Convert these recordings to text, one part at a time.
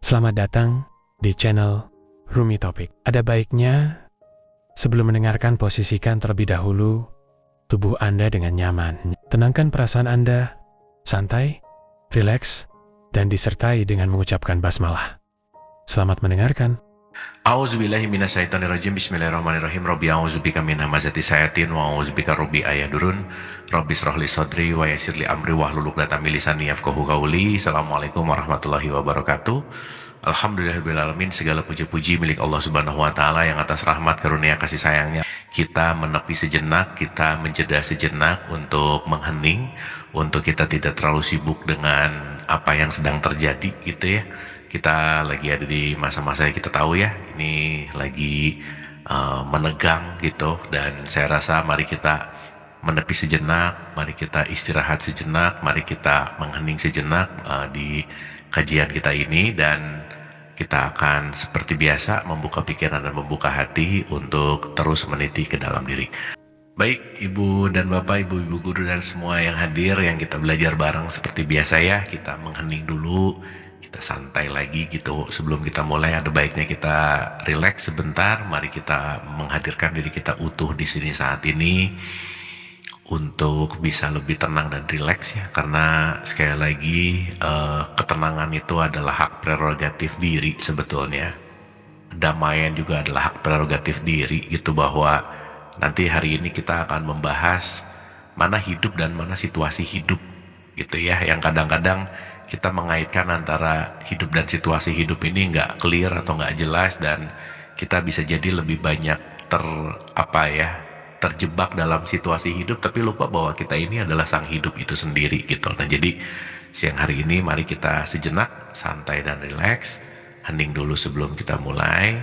Selamat datang di channel Rumi Topik. Ada baiknya sebelum mendengarkan posisikan terlebih dahulu tubuh Anda dengan nyaman. Tenangkan perasaan Anda, santai, rileks, dan disertai dengan mengucapkan basmalah. Selamat mendengarkan. A'udzubillahi minasyaitonirrajim. Bismillahirrahmanirrahim. Rabbi a'udzubika min hamazati syayatin wa a'udzubika rabbi ayahdurun. Rabbi shrahli sadri wa yassirli amri wahlul 'uqdatam min lisani yafqahu qawli. Assalamualaikum warahmatullahi wabarakatuh. Alhamdulillahirabbil alamin. Segala puji-puji milik Allah Subhanahu wa taala yang atas rahmat karunia kasih sayangnya kita menepi sejenak, kita menjeda sejenak untuk menghening, untuk kita tidak terlalu sibuk dengan apa yang sedang terjadi gitu ya. Kita lagi ada di masa-masa yang kita tahu ya, ini lagi menegang gitu, dan saya rasa mari kita menepi sejenak, mari kita istirahat sejenak, mari kita menghening sejenak di kajian kita ini, dan kita akan seperti biasa membuka pikiran dan membuka hati untuk terus meniti ke dalam diri. Baik Ibu dan Bapak, Ibu-ibu guru dan semua yang hadir, yang kita belajar bareng seperti biasa ya, kita menghening dulu, kita santai lagi gitu. Sebelum kita mulai ada baiknya kita relax sebentar. Mari kita menghadirkan diri kita utuh di sini saat ini untuk bisa lebih tenang dan relax ya. Karena sekali lagi ketenangan itu adalah hak prerogatif diri sebetulnya. Damaian juga adalah hak prerogatif diri gitu, bahwa nanti hari ini kita akan membahas mana hidup dan mana situasi hidup gitu ya, yang kadang-kadang kita mengaitkan antara hidup dan situasi hidup ini nggak clear atau nggak jelas, dan kita bisa jadi lebih banyak terjebak dalam situasi hidup tapi lupa bahwa kita ini adalah sang hidup itu sendiri gitu. Nah jadi siang hari ini mari kita sejenak santai dan rileks, hening dulu sebelum kita mulai.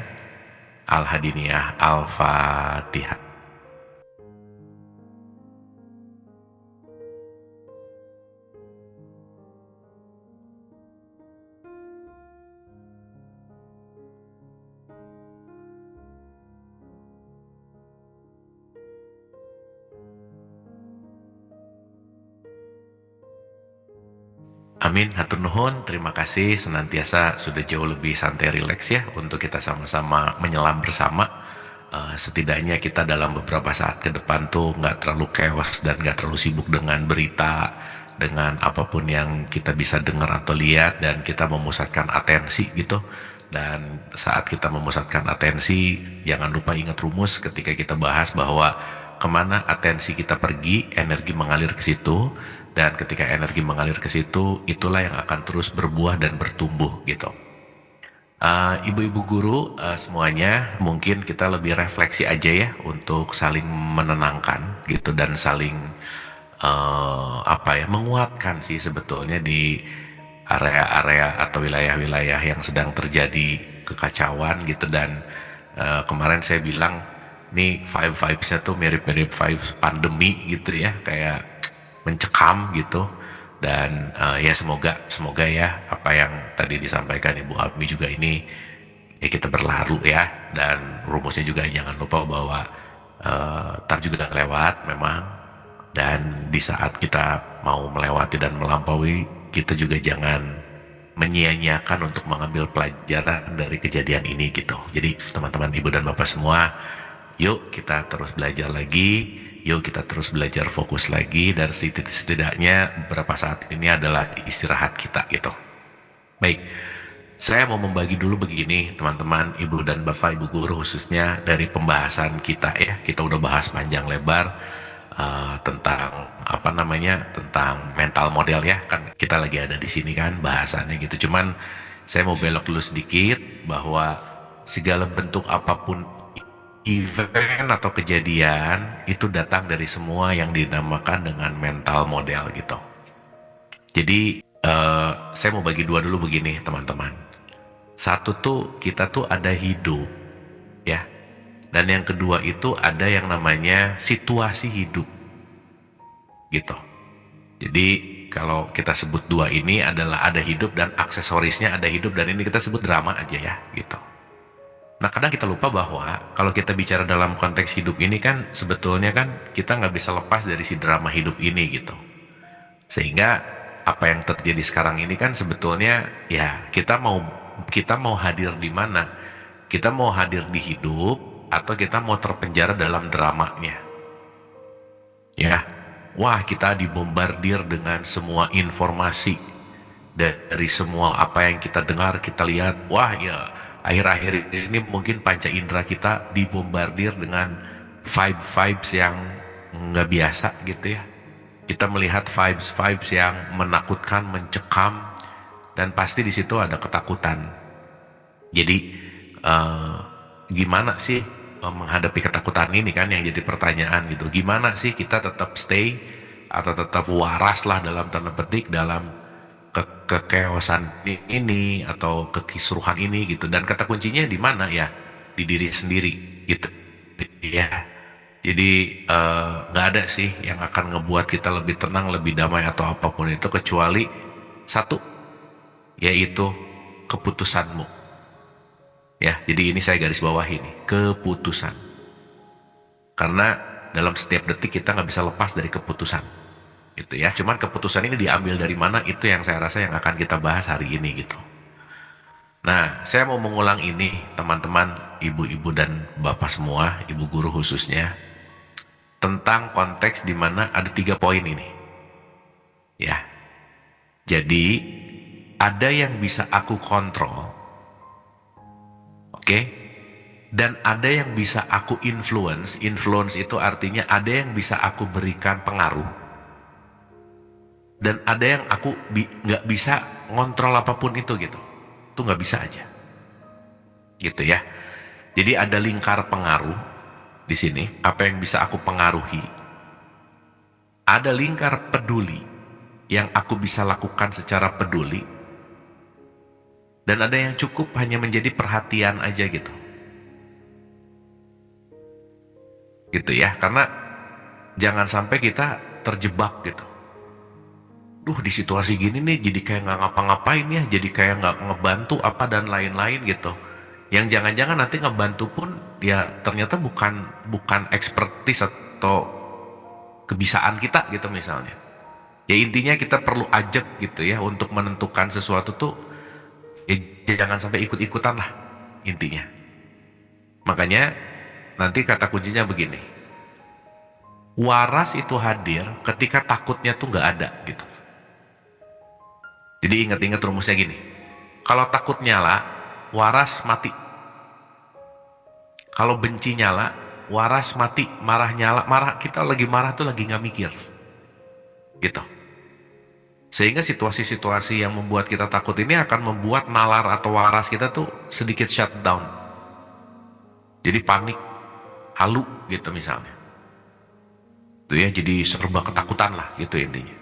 Al-Hadiniyah, Al-Fatihah. Amin, hatur nuhun, terima kasih senantiasa sudah jauh lebih santai rileks ya, untuk kita sama-sama menyelam bersama. Setidaknya kita dalam beberapa saat ke depan tuh nggak terlalu chaos dan nggak terlalu sibuk dengan berita, dengan apapun yang kita bisa dengar atau lihat, dan kita memusatkan atensi gitu. Dan saat kita memusatkan atensi, jangan lupa ingat rumus ketika kita bahas bahwa kemana atensi kita pergi, energi mengalir ke situ. Dan ketika energi mengalir ke situ, itulah yang akan terus berbuah dan bertumbuh gitu. Ibu-ibu guru semuanya, mungkin kita lebih refleksi aja ya, untuk saling menenangkan gitu, dan saling menguatkan sih sebetulnya di area-area atau wilayah-wilayah yang sedang terjadi kekacauan gitu. Dan kemarin saya bilang nih vibes-nya tuh mirip-mirip vibes pandemi gitu ya, kayak mencekam gitu. Dan ya semoga ya apa yang tadi disampaikan Ibu Abmi juga ini ya kita berlaru ya, dan rumusnya juga jangan lupa bahwa tar juga lewat memang, dan di saat kita mau melewati dan melampaui, kita juga jangan menyia-nyiakan untuk mengambil pelajaran dari kejadian ini gitu. Jadi teman-teman Ibu dan Bapak semua, yuk kita terus belajar lagi, yuk kita terus belajar fokus lagi, dan setidaknya beberapa saat ini adalah istirahat kita gitu. Baik, saya mau membagi dulu begini teman-teman, Ibu dan Bapak, Ibu guru khususnya, dari pembahasan kita ya. Kita udah bahas panjang lebar tentang tentang mental model ya, kan kita lagi ada di sini kan bahasannya gitu. Cuman saya mau belok dulu sedikit bahwa segala bentuk apapun event atau kejadian itu datang dari semua yang dinamakan dengan mental model gitu. Jadi saya mau bagi dua dulu begini teman-teman. Satu tuh kita tuh ada hidup ya, dan yang kedua itu ada yang namanya situasi hidup gitu. Jadi kalau kita sebut dua ini adalah ada hidup dan aksesorisnya ada hidup, dan ini kita sebut drama aja ya gitu. Nah kadang kita lupa bahwa kalau kita bicara dalam konteks hidup ini kan sebetulnya kan kita nggak bisa lepas dari si drama hidup ini gitu. Sehingga apa yang terjadi sekarang ini kan sebetulnya ya kita mau kita mau hadir di mana? Kita mau hadir di hidup atau kita mau terpenjara dalam dramanya? Ya, wah kita dibombardir dengan semua informasi dari semua apa yang kita dengar, kita lihat. Wah ya, akhir-akhir ini mungkin panca indera kita dibombardir dengan vibes yang nggak biasa gitu ya. Kita melihat vibes yang menakutkan, mencekam, dan pasti di situ ada ketakutan. Jadi gimana sih menghadapi ketakutan ini kan yang jadi pertanyaan gitu. Gimana sih kita tetap stay atau tetap waras lah dalam tanda petik dalam kekeosan ini atau kekisruhan ini gitu. Dan kata kuncinya di mana ya? Di diri sendiri gitu. Ya. Jadi nggak ada sih yang akan ngebuat kita lebih tenang, lebih damai atau apapun itu kecuali satu, yaitu keputusanmu. Ya, jadi ini saya garis bawah ini, keputusan. Karena dalam setiap detik kita nggak bisa lepas dari keputusan, gitu ya. Cuman keputusan ini diambil dari mana, itu yang saya rasa yang akan kita bahas hari ini gitu. Nah, saya mau mengulang ini, teman-teman, ibu-ibu dan bapak semua, ibu guru khususnya, tentang konteks di mana ada 3 poin ini. Ya. Jadi ada yang bisa aku kontrol, oke? Dan ada yang bisa aku influence. Influence itu artinya ada yang bisa aku berikan pengaruh. Dan ada yang aku nggak bisa ngontrol apapun itu gitu. Itu nggak bisa aja. Gitu ya. Jadi ada lingkar pengaruh di sini, apa yang bisa aku pengaruhi. Ada lingkar peduli yang aku bisa lakukan secara peduli. Dan ada yang cukup hanya menjadi perhatian aja gitu. Gitu ya, karena jangan sampai kita terjebak gitu. Duh, di situasi gini nih jadi kayak nggak ngapa-ngapain ya, jadi kayak nggak ngebantu apa dan lain-lain gitu. Yang jangan-jangan nanti ngebantu pun ya ternyata bukan expertise atau kebisaan kita gitu misalnya. Ya intinya kita perlu ajak gitu ya untuk menentukan sesuatu tuh ya jangan sampai ikut-ikutan lah intinya. Makanya nanti kata kuncinya begini. Waras itu hadir ketika takutnya tuh nggak ada gitu. Jadi ingat-ingat rumusnya gini. Kalau takut nyala, waras mati. Kalau benci nyala, waras mati. Marah nyala, kita lagi marah tuh lagi nggak mikir, gitu. Sehingga situasi-situasi yang membuat kita takut ini akan membuat nalar atau waras kita tuh sedikit shutdown. Jadi panik, halu gitu misalnya. Tuh ya, jadi serba ketakutan lah gitu intinya.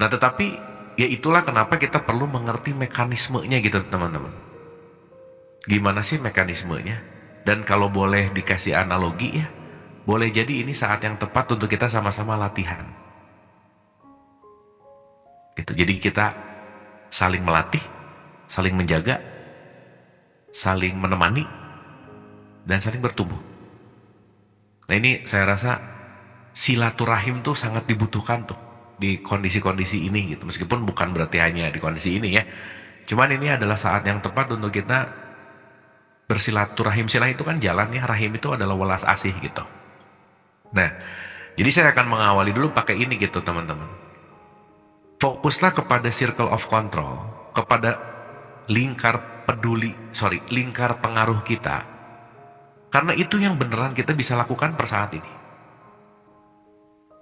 Nah tetapi ya itulah kenapa kita perlu mengerti mekanismenya gitu teman-teman. Gimana sih mekanismenya? Dan kalau boleh dikasih analogi ya, boleh jadi ini saat yang tepat untuk kita sama-sama latihan. Gitu. Jadi kita saling melatih, saling menjaga, saling menemani, dan saling bertumbuh. Nah ini saya rasa silaturahim tuh sangat dibutuhkan tuh di kondisi-kondisi ini gitu. Meskipun bukan berarti hanya di kondisi ini ya. Cuman ini adalah saat yang tepat untuk kita bersilaturahim. Silah itu kan jalan ya, rahim itu adalah welas asih gitu. Nah, jadi saya akan mengawali dulu pakai ini gitu teman-teman. Fokuslah kepada circle of control, kepada lingkar lingkar pengaruh kita. Karena itu yang beneran kita bisa lakukan per saat ini.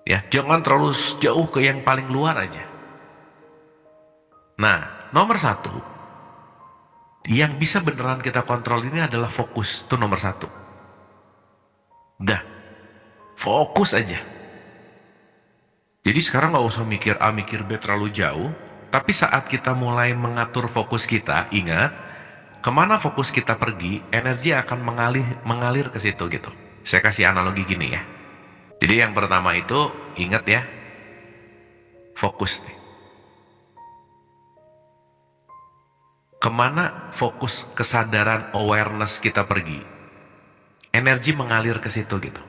Ya, jangan terlalu jauh ke yang paling luar aja. Nah, nomor 1 yang bisa beneran kita kontrol ini adalah fokus. Itu nomor 1. Udah, fokus aja. Jadi sekarang nggak usah mikir A, mikir B terlalu jauh. Tapi saat kita mulai mengatur fokus kita, ingat, kemana fokus kita pergi, energi akan mengalir ke situ gitu. Saya kasih analogi gini ya. Jadi yang pertama itu, ingat ya, fokus nih. Kemana fokus kesadaran awareness kita pergi, energi mengalir ke situ gitu.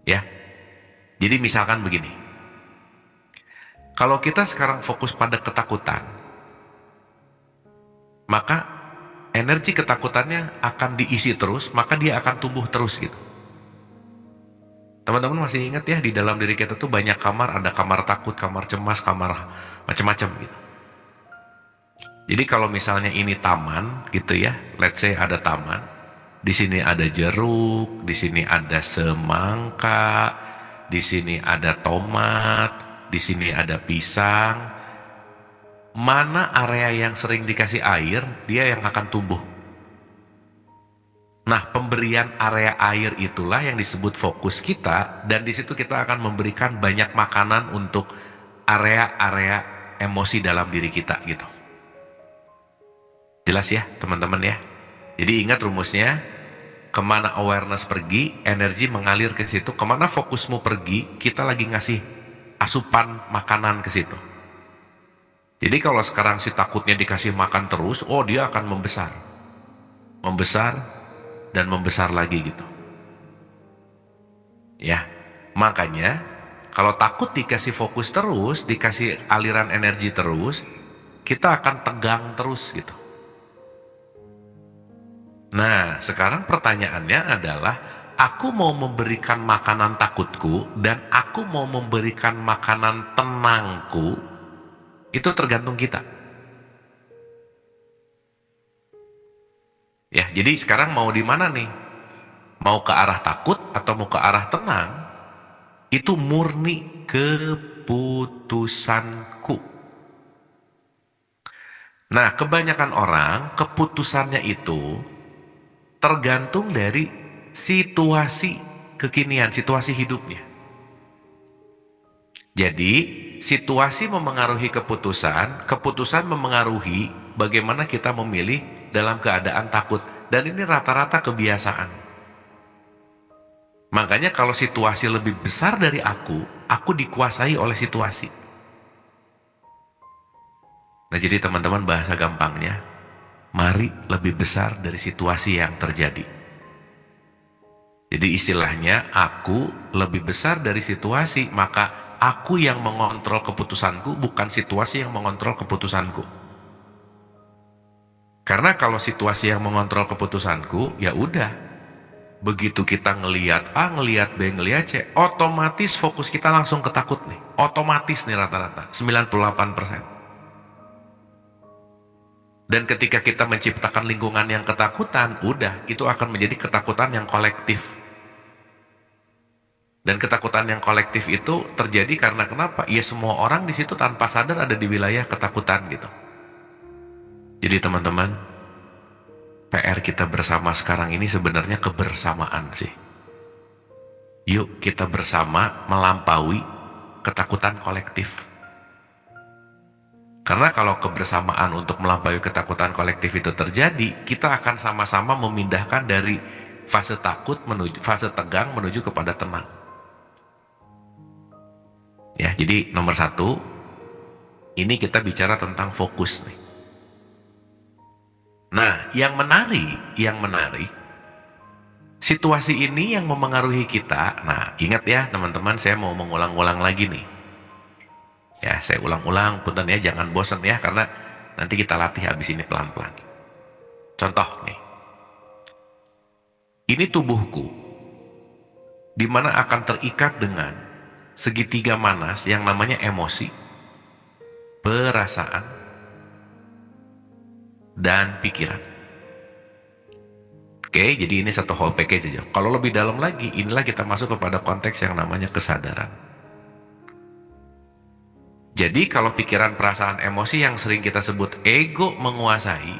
Ya. Jadi misalkan begini. Kalau kita sekarang fokus pada ketakutan, maka energi ketakutannya akan diisi terus, maka dia akan tumbuh terus gitu. Teman-teman masih ingat ya, di dalam diri kita tuh banyak kamar, ada kamar takut, kamar cemas, kamar macam-macam gitu. Jadi kalau misalnya ini taman gitu ya, let's say ada taman, di sini ada jeruk, di sini ada semangka, di sini ada tomat, di sini ada pisang. Mana area yang sering dikasih air, dia yang akan tumbuh. Nah, pemberian area air itulah yang disebut fokus kita, dan di situ kita akan memberikan banyak makanan untuk area-area emosi dalam diri kita gitu. Jelas ya teman-teman ya? Jadi ingat rumusnya, kemana awareness pergi, energi mengalir ke situ. Kemana fokusmu pergi, kita lagi ngasih asupan makanan ke situ. Jadi kalau sekarang si takutnya dikasih makan terus, oh dia akan membesar. Membesar dan membesar lagi gitu. Ya, makanya kalau takut dikasih fokus terus, dikasih aliran energi terus, kita akan tegang terus gitu. Nah, sekarang pertanyaannya adalah, aku mau memberikan makanan takutku dan aku mau memberikan makanan tenangku, itu tergantung kita. Ya, jadi sekarang mau di mana nih? Mau ke arah takut atau mau ke arah tenang? Itu murni keputusanku. Nah, kebanyakan orang keputusannya itu tergantung dari situasi kekinian, situasi hidupnya. Jadi, situasi memengaruhi keputusan, keputusan memengaruhi bagaimana kita memilih dalam keadaan takut. Dan ini rata-rata kebiasaan. Makanya kalau situasi lebih besar dari aku dikuasai oleh situasi. Nah, jadi teman-teman, bahasa gampangnya, mari lebih besar dari situasi yang terjadi. Jadi istilahnya, aku lebih besar dari situasi, maka aku yang mengontrol keputusanku, bukan situasi yang mengontrol keputusanku. Karena kalau situasi yang mengontrol keputusanku, ya udah. Begitu kita ngelihat A, ngelihat B, ngelihat C, otomatis fokus kita langsung ke takut nih. Otomatis nih rata-rata, 98%. Dan ketika kita menciptakan lingkungan yang ketakutan, udah, itu akan menjadi ketakutan yang kolektif. Dan ketakutan yang kolektif itu terjadi karena kenapa? Ya semua orang di situ tanpa sadar ada di wilayah ketakutan gitu. Jadi teman-teman, PR kita bersama sekarang ini sebenarnya kebersamaan sih. Yuk kita bersama melampaui ketakutan kolektif. Karena kalau kebersamaan untuk melampaui ketakutan kolektif itu terjadi, kita akan sama-sama memindahkan dari fase takut menuju fase tegang menuju kepada tenang. Ya, jadi nomor 1, ini kita bicara tentang fokus nih. Nah, yang menarik, situasi ini yang memengaruhi kita. Nah, ingat ya teman-teman, saya mau mengulang-ulang lagi nih. Ya, saya ulang-ulang, punten ya, jangan bosan ya, karena nanti kita latih habis ini pelan-pelan. Contoh nih, ini tubuhku, dimana akan terikat dengan segitiga manas yang namanya emosi, perasaan, dan pikiran. Oke, jadi ini satu whole package aja. Kalau lebih dalam lagi, inilah kita masuk kepada konteks yang namanya kesadaran. Jadi kalau pikiran, perasaan, emosi yang sering kita sebut ego menguasai,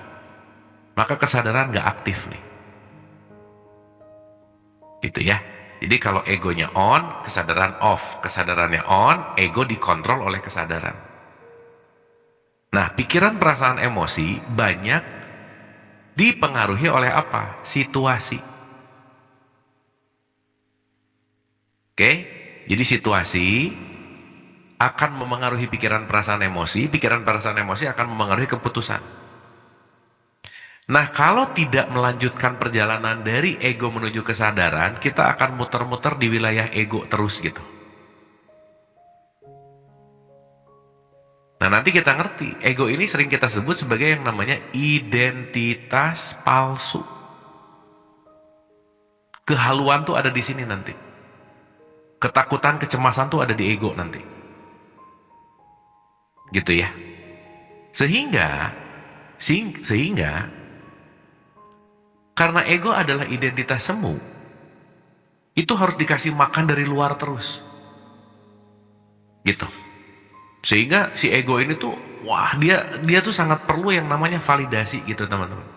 maka kesadaran nggak aktif nih. Gitu ya. Jadi kalau egonya on, kesadaran off. Kesadarannya on, ego dikontrol oleh kesadaran. Nah, pikiran, perasaan, emosi banyak dipengaruhi oleh apa? Situasi. Oke? Jadi situasi akan memengaruhi pikiran, perasaan, emosi. Pikiran, perasaan, emosi akan memengaruhi keputusan. Nah, kalau tidak melanjutkan perjalanan dari ego menuju kesadaran, kita akan muter-muter di wilayah ego terus gitu. Nah, nanti kita ngerti, ego ini sering kita sebut sebagai yang namanya identitas palsu. Kehaluan tuh ada di sini nanti. Ketakutan, kecemasan tuh ada di ego nanti. Gitu ya. Sehingga karena ego adalah identitas semu, itu harus dikasih makan dari luar terus. Gitu. Sehingga si ego ini tuh, wah, dia tuh sangat perlu yang namanya validasi gitu, teman-teman.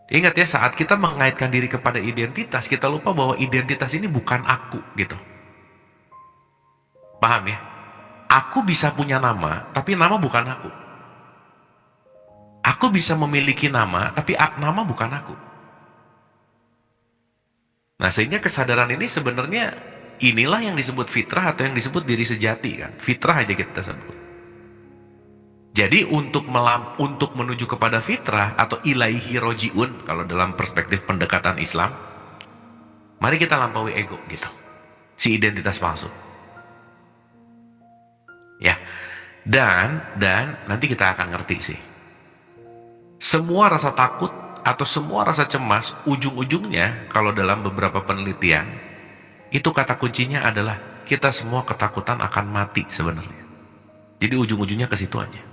Ingat ya, saat kita mengaitkan diri kepada identitas, kita lupa bahwa identitas ini bukan aku gitu. Paham ya? Aku bisa punya nama, tapi nama bukan aku. Aku bisa memiliki nama, tapi nama bukan aku. Nah, sehingga kesadaran ini sebenarnya inilah yang disebut fitrah atau yang disebut diri sejati kan. Fitrah aja kita sebut. Jadi untuk menuju kepada fitrah atau ilaihi rojiun kalau dalam perspektif pendekatan Islam, mari kita lampaui ego gitu. Si identitas palsu. Ya. Dan nanti kita akan ngerti sih. Semua rasa takut atau semua rasa cemas ujung-ujungnya kalau dalam beberapa penelitian itu kata kuncinya adalah kita semua ketakutan akan mati sebenarnya. Jadi ujung-ujungnya ke situ aja.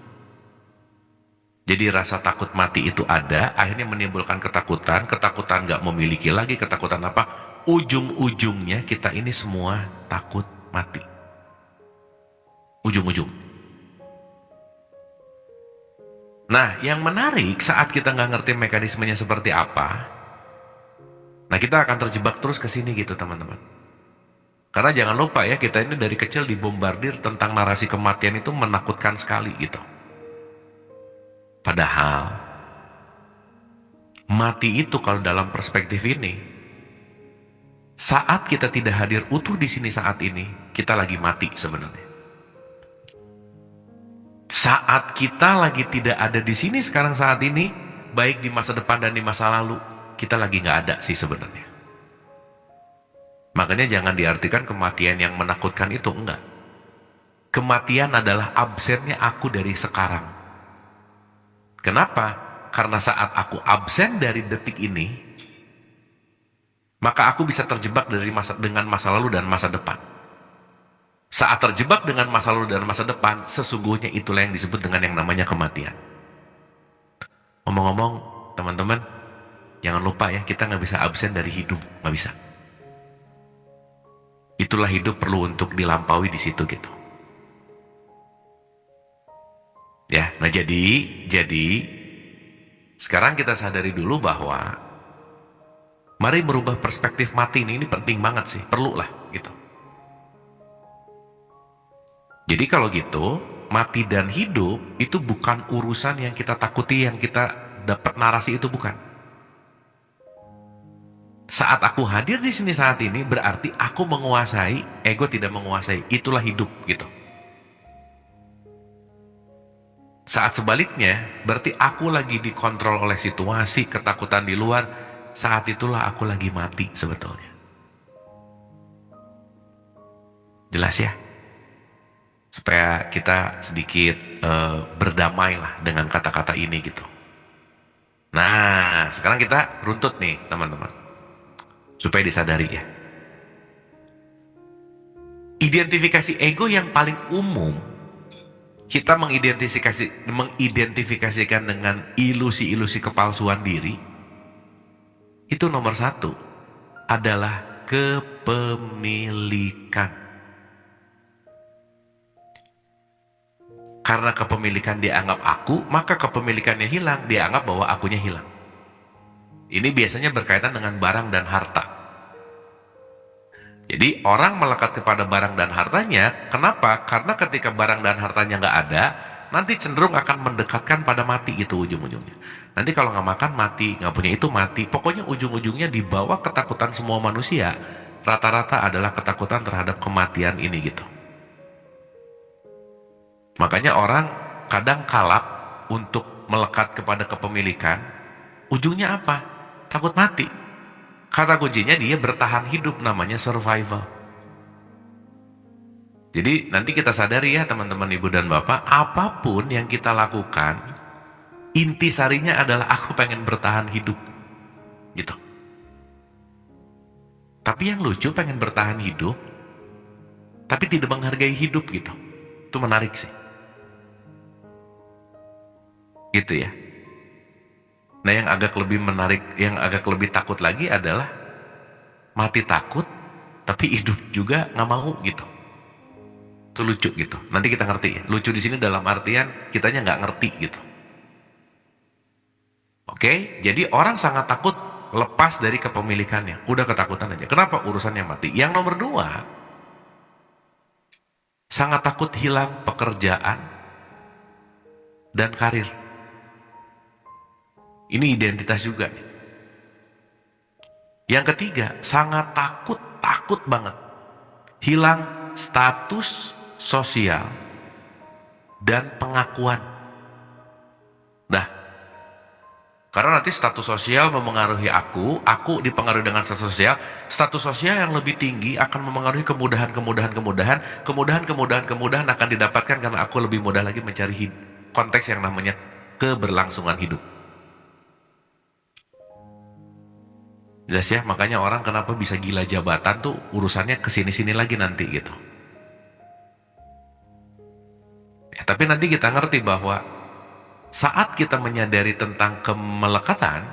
Jadi rasa takut mati itu ada, akhirnya menimbulkan ketakutan nggak memiliki lagi, ketakutan apa? Ujung-ujungnya kita ini semua takut mati. Ujung-ujung. Nah, yang menarik saat kita nggak ngerti mekanismenya seperti apa, nah kita akan terjebak terus ke sini gitu, teman-teman. Karena jangan lupa ya, kita ini dari kecil dibombardir tentang narasi kematian itu menakutkan sekali gitu. Padahal mati itu kalau dalam perspektif ini, saat kita tidak hadir utuh di sini saat ini, kita lagi mati sebenarnya. Saat kita lagi tidak ada di sini sekarang saat ini, baik di masa depan dan di masa lalu, kita lagi nggak ada sih sebenarnya. Makanya jangan diartikan kematian yang menakutkan itu, enggak. Kematian adalah absennya aku dari sekarang. Kenapa? Karena saat aku absen dari detik ini, maka aku bisa terjebak dengan masa lalu dan masa depan. Saat terjebak dengan masa lalu dan masa depan, sesungguhnya itulah yang disebut dengan yang namanya kematian. Ngomong-ngomong, teman-teman, jangan lupa ya, kita nggak bisa absen dari hidup, nggak bisa. Itulah hidup perlu untuk dilampaui di situ gitu. Ya, nah jadi sekarang kita sadari dulu bahwa mari merubah perspektif mati ini penting banget sih, perlu lah gitu. Jadi kalau gitu, mati dan hidup itu bukan urusan yang kita takuti, yang kita dapat narasi itu bukan. Saat aku hadir di sini saat ini, berarti aku menguasai, ego tidak menguasai. Itulah hidup gitu. Saat sebaliknya, berarti aku lagi dikontrol oleh situasi, ketakutan di luar. Saat itulah aku lagi mati sebetulnya. Jelas ya? Supaya kita sedikit berdamai lah dengan kata-kata ini gitu. Nah, sekarang kita runtut nih teman-teman, supaya disadari ya. Identifikasi ego yang paling umum kita mengidentifikasikan dengan ilusi-ilusi kepalsuan diri, itu nomor satu adalah kepemilikan. Karena kepemilikan dianggap aku, maka kepemilikannya hilang, dianggap bahwa akunya hilang. Ini biasanya berkaitan dengan barang dan harta. Jadi orang melekat kepada barang dan hartanya, kenapa? Karena ketika barang dan hartanya nggak ada, nanti cenderung akan mendekatkan pada mati itu ujung-ujungnya. Nanti kalau nggak makan mati, nggak punya itu mati. Pokoknya ujung-ujungnya di bawah ketakutan semua manusia, rata-rata adalah ketakutan terhadap kematian ini gitu. Makanya orang kadang kalap untuk melekat kepada kepemilikan, ujungnya apa? Takut mati. Kata kuncinya dia bertahan hidup, namanya survival. Jadi nanti kita sadari ya teman-teman ibu dan bapak, apapun yang kita lakukan, intisarinya adalah aku pengen bertahan hidup. Gitu. Tapi yang lucu pengen bertahan hidup, tapi tidak menghargai hidup gitu. Itu menarik sih. Gitu ya. Nah yang agak lebih menarik, yang agak lebih takut lagi adalah mati takut, tapi hidup juga nggak mau gitu. Itu lucu gitu. Nanti kita ngerti ya. Lucu di sini dalam artian kitanya nggak ngerti gitu. Oke, jadi orang sangat takut lepas dari kepemilikannya. Udah ketakutan aja. Kenapa urusannya mati? Yang nomor dua, sangat takut hilang pekerjaan dan karir. Ini identitas juga nih. Yang ketiga, sangat takut banget hilang status sosial dan pengakuan. Nah, karena nanti status sosial memengaruhi aku dipengaruhi dengan status sosial yang lebih tinggi akan memengaruhi kemudahan akan didapatkan karena aku lebih mudah lagi mencari konteks yang namanya keberlangsungan hidup. Jelas ya, makanya orang kenapa bisa gila jabatan tuh urusannya kesini-sini lagi nanti gitu. Ya, tapi nanti kita ngerti bahwa saat kita menyadari tentang kemelekatan,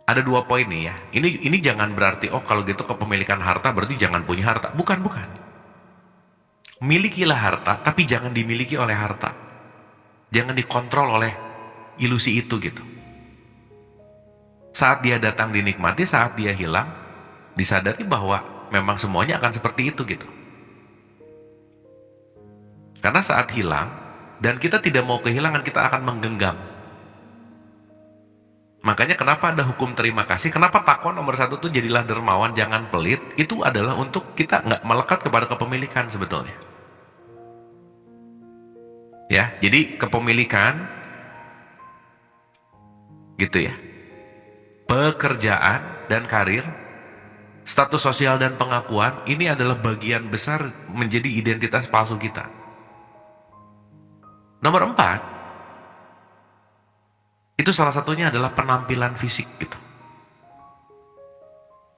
ada dua poin nih ya. Ini jangan berarti oh kalau gitu kepemilikan harta berarti jangan punya harta. Bukan. Milikilah harta, tapi jangan dimiliki oleh harta. Jangan dikontrol oleh ilusi itu gitu. Saat dia datang dinikmati, saat dia hilang, disadari bahwa memang semuanya akan seperti itu gitu. Karena saat hilang, dan kita tidak mau kehilangan, kita akan menggenggam. Makanya kenapa ada hukum terima kasih, kenapa takwa nomor 1 tuh jadilah dermawan, jangan pelit, itu adalah untuk kita nggak melekat kepada kepemilikan sebetulnya. Ya, jadi kepemilikan, gitu ya. Pekerjaan dan karir, status sosial dan pengakuan, ini adalah bagian besar menjadi identitas palsu kita. Nomor 4, itu salah satunya adalah penampilan fisik gitu.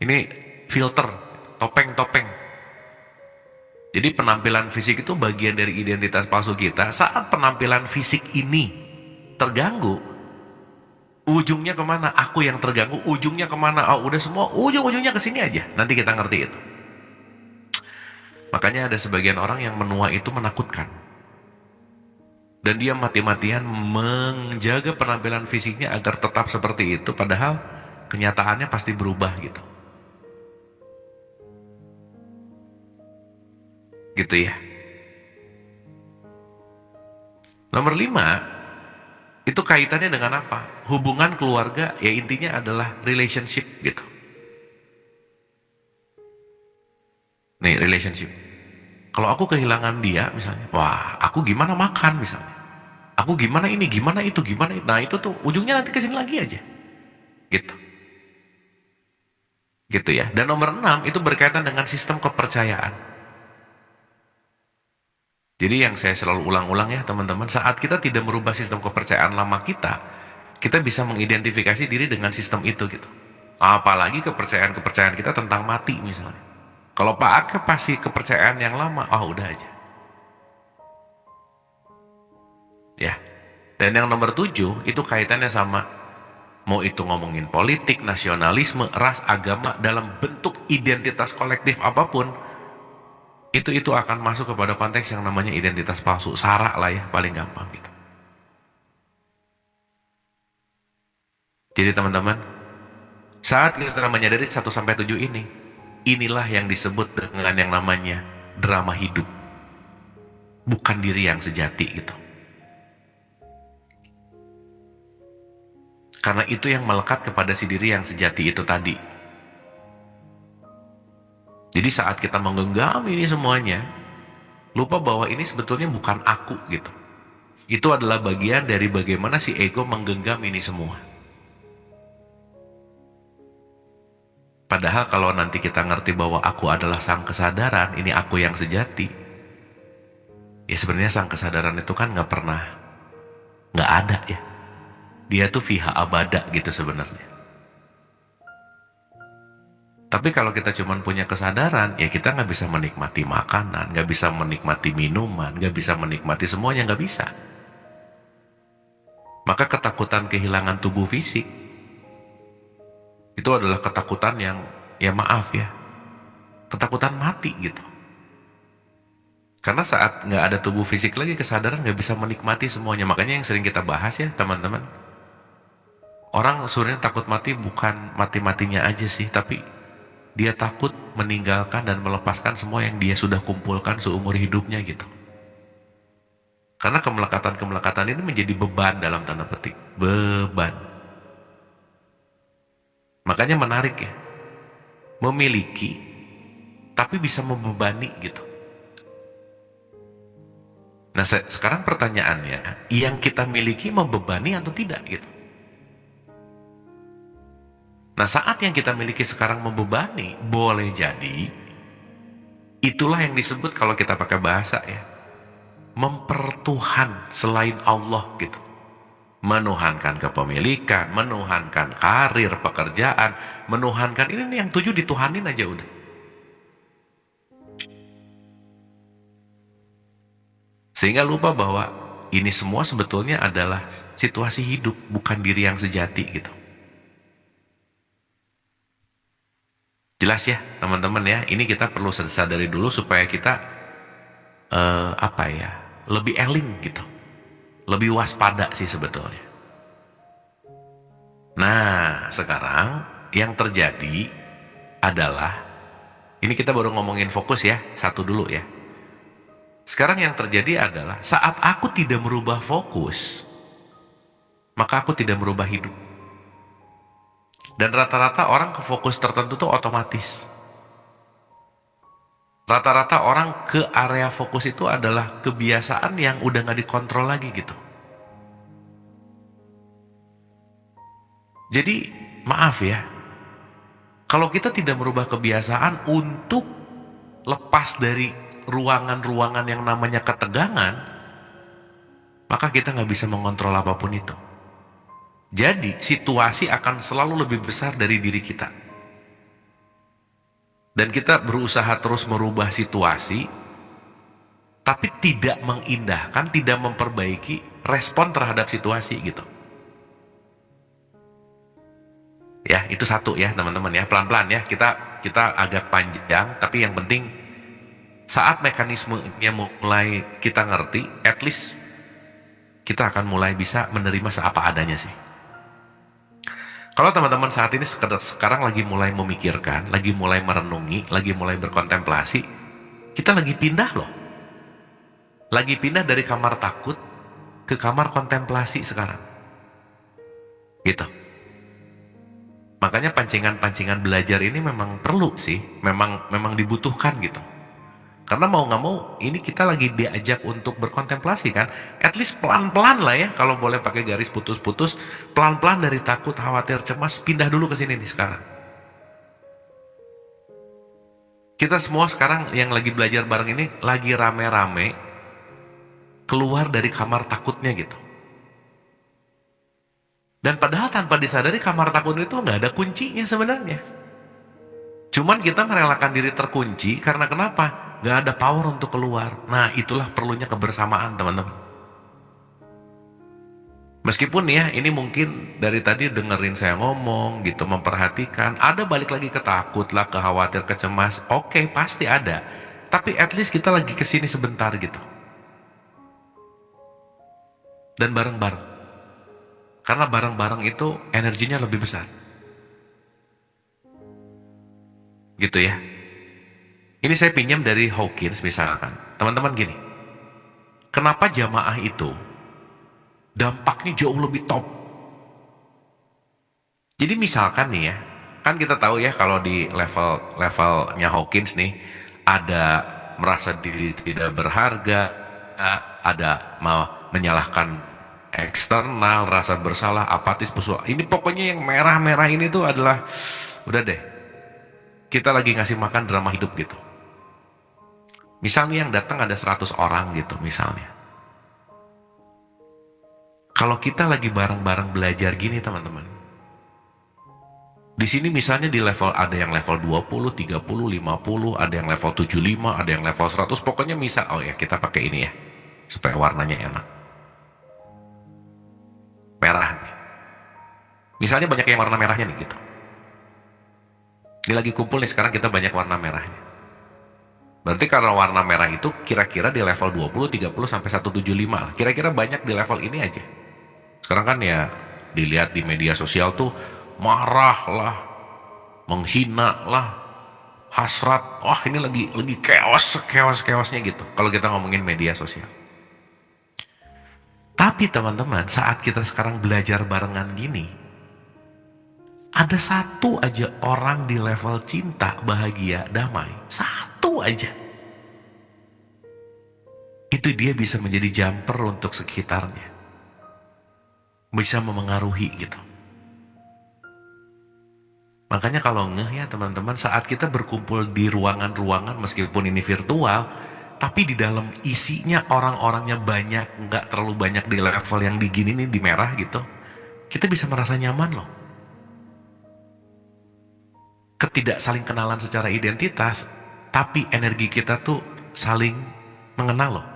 Ini filter, topeng. Jadi penampilan fisik itu bagian dari identitas palsu kita. Saat penampilan fisik ini terganggu, ujungnya kemana? Aku yang terganggu, ujungnya kemana? Oh, udah semua ujung-ujungnya ke sini aja. Nanti kita ngerti itu. Makanya ada sebagian orang yang menua itu menakutkan. Dan dia mati-matian menjaga penampilan fisiknya agar tetap seperti itu, padahal kenyataannya pasti berubah gitu. Gitu ya. Nomor 5, itu kaitannya dengan apa? Hubungan keluarga, ya intinya adalah relationship gitu. Nih, relationship. Kalau aku kehilangan dia misalnya, wah, aku gimana makan misalnya. Aku gimana ini, gimana itu, gimana itu. Nah, itu tuh ujungnya nanti kesini lagi aja. Gitu. Gitu ya. Dan nomor 6, itu berkaitan dengan sistem kepercayaan. Jadi yang saya selalu ulang-ulang ya teman-teman, saat kita tidak merubah sistem kepercayaan lama kita bisa mengidentifikasi diri dengan sistem itu gitu. Apalagi kepercayaan kita tentang mati misalnya. Kalau pakai pasti kepercayaan yang lama, udah aja. Ya. Dan yang nomor 7, itu kaitannya sama, mau itu ngomongin politik, nasionalisme, ras, agama, dalam bentuk identitas kolektif apapun, itu akan masuk kepada konteks yang namanya identitas palsu. Sara lah ya, paling gampang gitu. Jadi teman-teman, saat kita menyadari 1-7 ini, inilah yang disebut dengan yang namanya drama hidup. Bukan diri yang sejati gitu. Karena itu yang melekat kepada si diri yang sejati itu tadi. Jadi saat kita menggenggam ini semuanya, lupa bahwa ini sebetulnya bukan aku gitu. Itu adalah bagian dari bagaimana si ego menggenggam ini semua. Padahal kalau nanti kita ngerti bahwa aku adalah sang kesadaran, ini aku yang sejati, ya sebenarnya sang kesadaran itu kan nggak ada ya. Dia tuh fiha abada gitu sebenarnya. Tapi kalau kita cuma punya kesadaran, ya kita nggak bisa menikmati makanan, nggak bisa menikmati minuman, nggak bisa menikmati semuanya, nggak bisa. Maka ketakutan kehilangan tubuh fisik itu adalah ketakutan yang, ya maaf ya, ketakutan mati gitu. Karena saat nggak ada tubuh fisik lagi, kesadaran nggak bisa menikmati semuanya. Makanya yang sering kita bahas ya teman-teman, orang sebenarnya takut mati bukan mati-matinya aja sih, tapi dia takut meninggalkan dan melepaskan semua yang dia sudah kumpulkan seumur hidupnya gitu. Karena kemelekatan-kemelekatan ini menjadi beban dalam tanda petik. Beban. Makanya menarik ya. Memiliki, tapi bisa membebani gitu. Nah sekarang pertanyaannya, yang kita miliki membebani atau tidak gitu. Nah saat yang kita miliki sekarang membebani, boleh jadi itulah yang disebut kalau kita pakai bahasa ya, mempertuhan selain Allah gitu. Menuhankan kepemilikan, menuhankan karir, pekerjaan, menuhankan ini nih yang 7 dituhanin aja udah. Sehingga lupa bahwa ini semua sebetulnya adalah situasi hidup, bukan diri yang sejati gitu. Jelas ya teman-teman ya, ini kita perlu sadari dulu supaya kita lebih eling gitu, lebih waspada sih sebetulnya. Nah sekarang yang terjadi adalah, ini kita baru ngomongin fokus ya, satu dulu ya. Sekarang yang terjadi adalah saat aku tidak merubah fokus, maka aku tidak merubah hidup. Dan rata-rata orang ke fokus tertentu tuh otomatis. Rata-rata orang ke area fokus itu adalah kebiasaan yang udah gak dikontrol lagi gitu. Jadi maaf ya, kalau kita tidak merubah kebiasaan untuk lepas dari ruangan-ruangan yang namanya ketegangan, maka kita gak bisa mengontrol apapun itu. Jadi situasi akan selalu lebih besar dari diri kita. Dan kita berusaha terus merubah situasi, tapi tidak mengindahkan, tidak memperbaiki respon terhadap situasi gitu. Ya, itu satu ya teman-teman ya, pelan-pelan ya, kita agak panjang, tapi yang penting saat mekanismenya mulai kita ngerti, at least kita akan mulai bisa menerima seapa adanya sih. Kalau teman-teman saat ini sekarang lagi mulai memikirkan, lagi mulai merenungi, lagi mulai berkontemplasi, kita lagi pindah loh. Lagi pindah dari kamar takut ke kamar kontemplasi sekarang. Gitu. Makanya pancingan-pancingan belajar ini memang perlu sih, memang dibutuhkan gitu. Karena mau nggak mau, ini kita lagi diajak untuk berkontemplasi kan. At least pelan-pelan lah ya, kalau boleh pakai garis putus-putus, pelan-pelan dari takut, khawatir, cemas, pindah dulu ke sini nih sekarang. Kita semua sekarang yang lagi belajar bareng ini, lagi rame-rame keluar dari kamar takutnya gitu. Dan padahal tanpa disadari kamar takut itu nggak ada kuncinya sebenarnya. Cuman kita merelakan diri terkunci karena kenapa? Gak ada power untuk keluar. Nah itulah perlunya kebersamaan teman-teman. Meskipun ya ini mungkin dari tadi dengerin saya ngomong gitu, memperhatikan, ada balik lagi ke takut lah, ke khawatir, ke cemas. Oke, pasti ada. Tapi at least kita lagi kesini sebentar gitu. Dan bareng-bareng. Karena bareng-bareng itu energinya lebih besar. Gitu ya. Ini saya pinjam dari Hawkins misalkan. Teman-teman gini, kenapa jamaah itu dampaknya jauh lebih top? Jadi misalkan nih ya, kan kita tahu ya kalau di levelnya Hawkins nih, ada merasa diri tidak berharga, ada mau menyalahkan eksternal, rasa bersalah, apatis, pesuah. Ini pokoknya yang merah-merah ini tuh adalah, udah deh, kita lagi ngasih makan drama hidup gitu. Misalnya yang datang ada 100 orang gitu misalnya. Kalau kita lagi bareng-bareng belajar gini teman-teman. Di sini misalnya di level ada yang level 20, 30, 50, ada yang level 75, ada yang level 100. Pokoknya misal, oh ya kita pakai ini ya. Supaya warnanya enak. Merah nih. Misalnya banyak yang warna merahnya nih gitu. Ini lagi kumpul nih sekarang kita banyak warna merahnya. Berarti karena warna merah itu kira-kira di level 20, 30 sampai 175 lah. Kira-kira banyak di level ini aja. Sekarang kan ya dilihat di media sosial tuh marah lah, menghina lah, hasrat. Wah, ini lagi chaos-chaosnya gitu. Kalau kita ngomongin media sosial. Tapi teman-teman, saat kita sekarang belajar barengan gini, ada satu aja orang di level cinta, bahagia, damai. Satu aja. Itu dia bisa menjadi jumper untuk sekitarnya. Bisa memengaruhi gitu. Makanya kalau ngeh ya teman-teman, saat kita berkumpul di ruangan-ruangan meskipun ini virtual, tapi di dalam isinya orang-orangnya banyak, nggak terlalu banyak di level yang di gini nih, di merah gitu, kita bisa merasa nyaman loh. Ketidak saling kenalan secara identitas, tapi energi kita tuh saling mengenal loh.